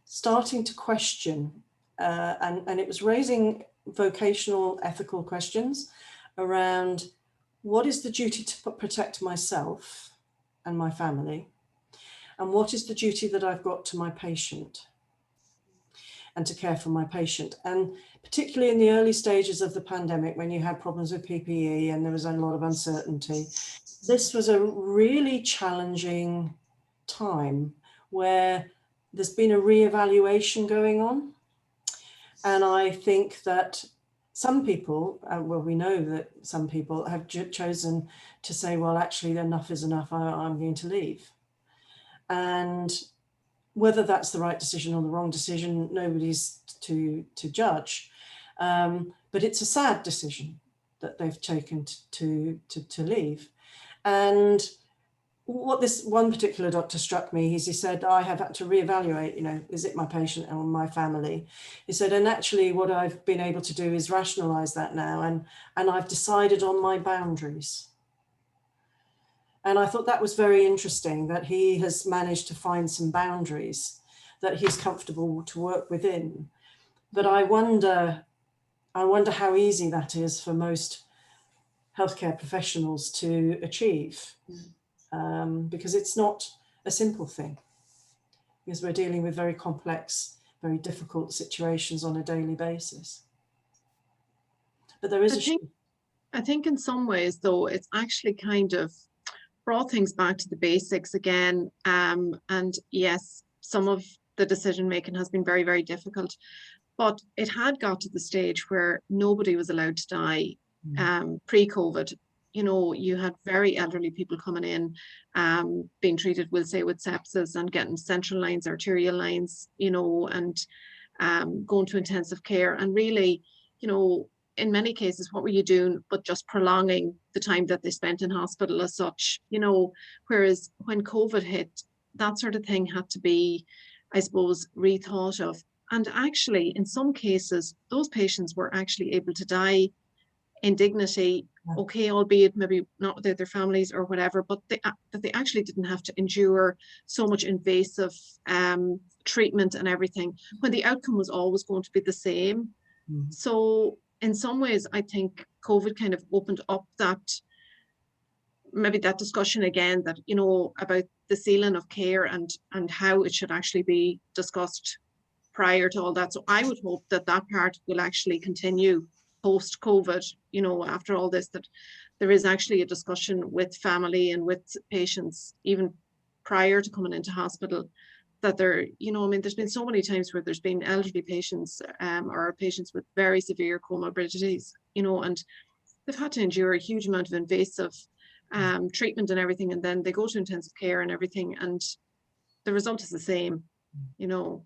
starting to question, and it was raising vocational ethical questions around what is the duty to protect myself and my family, and what is the duty that I've got to my patient and to care for my patient. And particularly in the early stages of the pandemic, when you had problems with PPE and there was a lot of uncertainty, this was a really challenging time where there's been a re-evaluation going on. And I think that some people, well, we know that some people have chosen to say, well, actually enough is enough, I'm going to leave. And whether that's the right decision or the wrong decision, nobody's to judge. But it's a sad decision that they've taken to leave. And what this one particular doctor struck me is he said, I have had to reevaluate, you know, is it my patient or my family? He said, and actually what I've been able to do is rationalize that now, and I've decided on my boundaries. And I thought that was very interesting, that he has managed to find some boundaries that he's comfortable to work within. But I wonder how easy that is for most healthcare professionals to achieve, because it's not a simple thing, because we're dealing with very complex, very difficult situations on a daily basis. But there is I think in some ways, though, it's actually kind of brought things back to the basics again. And yes, some of the decision making has been very, very difficult, but it had got to the stage where nobody was allowed to die pre-COVID. You know, you had very elderly people coming in, being treated, we'll say, with sepsis and getting central lines, arterial lines, you know, and going to intensive care. And really, you know, in many cases, what were you doing but just prolonging the time that they spent in hospital as such, you know, whereas when COVID hit, that sort of thing had to be, I suppose, rethought of. And actually, in some cases, those patients were actually able to die in dignity, okay, albeit maybe not with their families or whatever, but they actually didn't have to endure so much invasive treatment and everything, when the outcome was always going to be the same. So in some ways, I think COVID kind of opened up that, maybe that discussion again, that, you know, about the ceiling of care and how it should actually be discussed prior to all that. So I would hope that that part will actually continue post-COVID, you know, after all this, that there is actually a discussion with family and with patients, even prior to coming into hospital, that they're, you know, I mean, there's been so many times where there's been elderly patients or patients with very severe comorbidities, you know, and they've had to endure a huge amount of invasive treatment and everything, and then they go to intensive care and everything, and the result is the same, you know.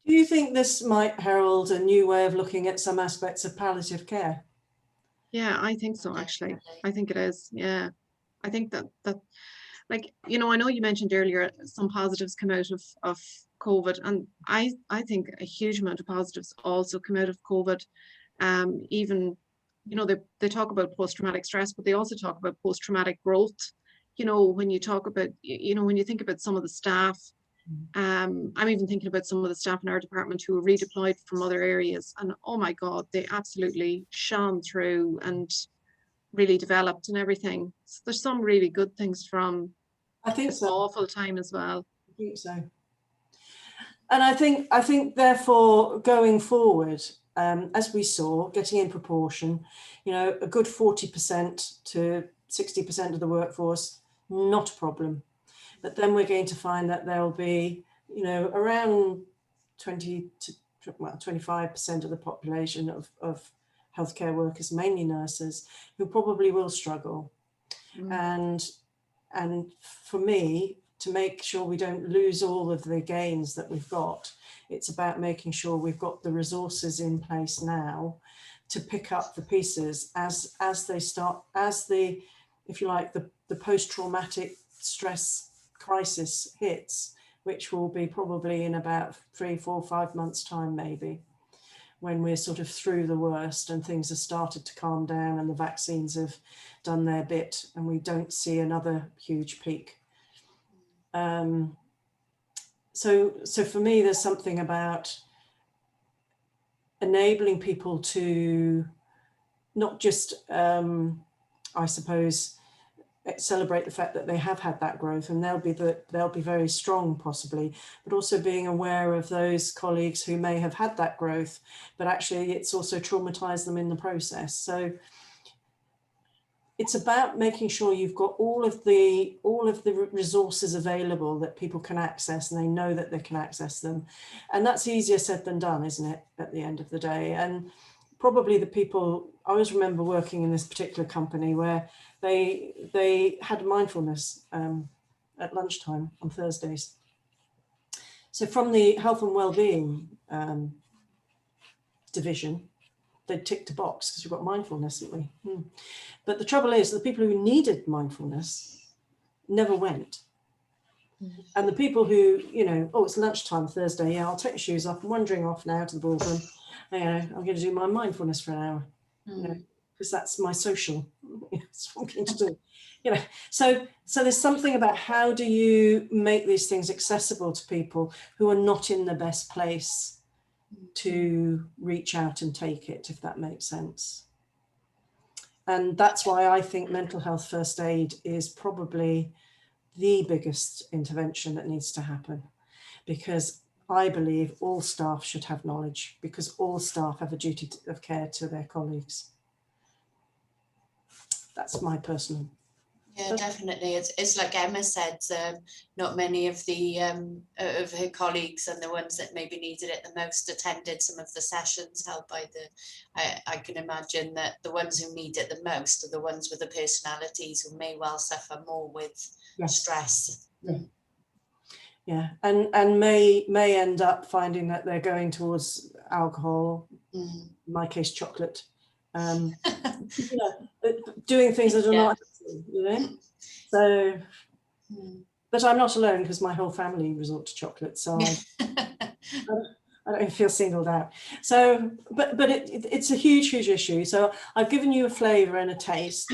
Do you think this might herald a new way of looking at some aspects of palliative care? Yeah, I think so, actually. I think it is. Yeah, I think that like, you know, I know you mentioned earlier some positives come out of COVID, and I think a huge amount of positives also come out of COVID. Even, you know, they talk about post-traumatic stress, but they also talk about post-traumatic growth. You know, when you talk about, you know, when you think about some of the staff, I'm even thinking about some of the staff in our department who were redeployed from other areas, and oh my God, they absolutely shone through and really developed and everything. So there's some really good things from this awful time as well. I think so. And I think therefore going forward, as we saw, getting in proportion, you know, a good 40% to 60% of the workforce, not a problem. But then we're going to find that there'll be, you know, around 20 to well, 25% of the population of healthcare workers, mainly nurses, who probably will struggle. And for me, to make sure we don't lose all of the gains that we've got, it's about making sure we've got the resources in place now to pick up the pieces as they start, as the, if you like, the post-traumatic stress crisis hits, which will be probably in about 3, 4, 5 months time, maybe, when we're sort of through the worst and things have started to calm down and the vaccines have done their bit and we don't see another huge peak. So for me, there's something about enabling people to not just, I suppose, celebrate the fact that they have had that growth and they'll be very strong possibly, but also being aware of those colleagues who may have had that growth, but actually it's also traumatized them in the process. So it's about making sure you've got all of the resources available that people can access, and they know that they can access them. And that's easier said than done, isn't it, at the end of the day? And probably the people, I always remember working in this particular company where they had mindfulness at lunchtime on Thursdays. So from the health and wellbeing division, they ticked a box because we've got mindfulness, haven't we? But the trouble is, the people who needed mindfulness never went. And the people who, you know, oh, it's lunchtime Thursday, yeah, I'll take your shoes off, I'm wandering off now to the boardroom, you know, I'm going to do my mindfulness for an hour, you know, because that's my social, it's what I'm going to do, you know. So there's something about how do you make these things accessible to people who are not in the best place to reach out and take it, if that makes sense. And that's why I think mental health first aid is probably the biggest intervention that needs to happen, because I believe all staff should have knowledge, because all staff have a duty of care to their colleagues. That's my personal. Yeah, definitely. It's like Emma said, not many of her colleagues and the ones that maybe needed it the most attended some of the sessions held by I can imagine that the ones who need it the most are the ones with the personalities who may well suffer more with stress. Yeah, and may end up finding that they're going towards alcohol, in my case chocolate, you know, doing things that are not, you know. So, but I'm not alone, because my whole family resort to chocolate, so I don't feel singled out. So, but it's a huge issue. So I've given you a flavour and a taste.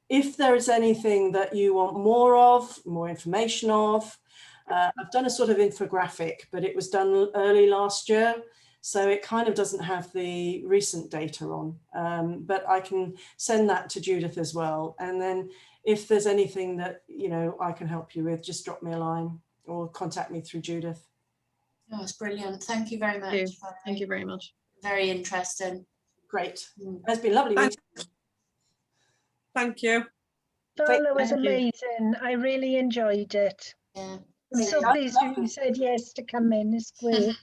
If there is anything that you want more of, more information of, I've done a sort of infographic, but it was done early last year, so it kind of doesn't have the recent data on, but I can send that to Judith as well. And then if there's anything that, you know, I can help you with, just drop me a line or contact me through Judith. Oh, it's brilliant. Thank you very much. Thank you very much. Very interesting. Great. It's been lovely. Thank you. Val, it was amazing. I really enjoyed it. Yeah. I'm so pleased you said yes to come in. It's great.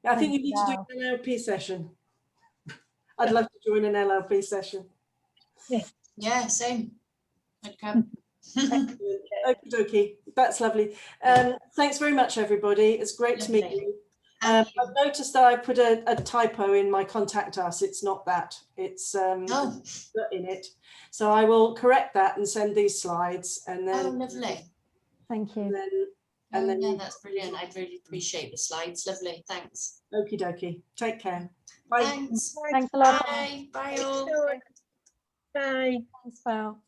I think you need to do an NLP session. I'd love to join an NLP session. Yeah, same. I'd come. Okie dokie. That's lovely. Thanks very much, everybody. It's great to meet you. I've noticed that I put a typo in my contact us. It's not that. It's in it. So I will correct that and send these slides. And then. Oh, lovely. Thank you. And then yeah, that's brilliant. I'd really appreciate the slides. Lovely. Thanks. Okie dokie. Take care. Bye. Thanks. Thanks a lot. Bye. Bye all. Bye. Thanks, Val.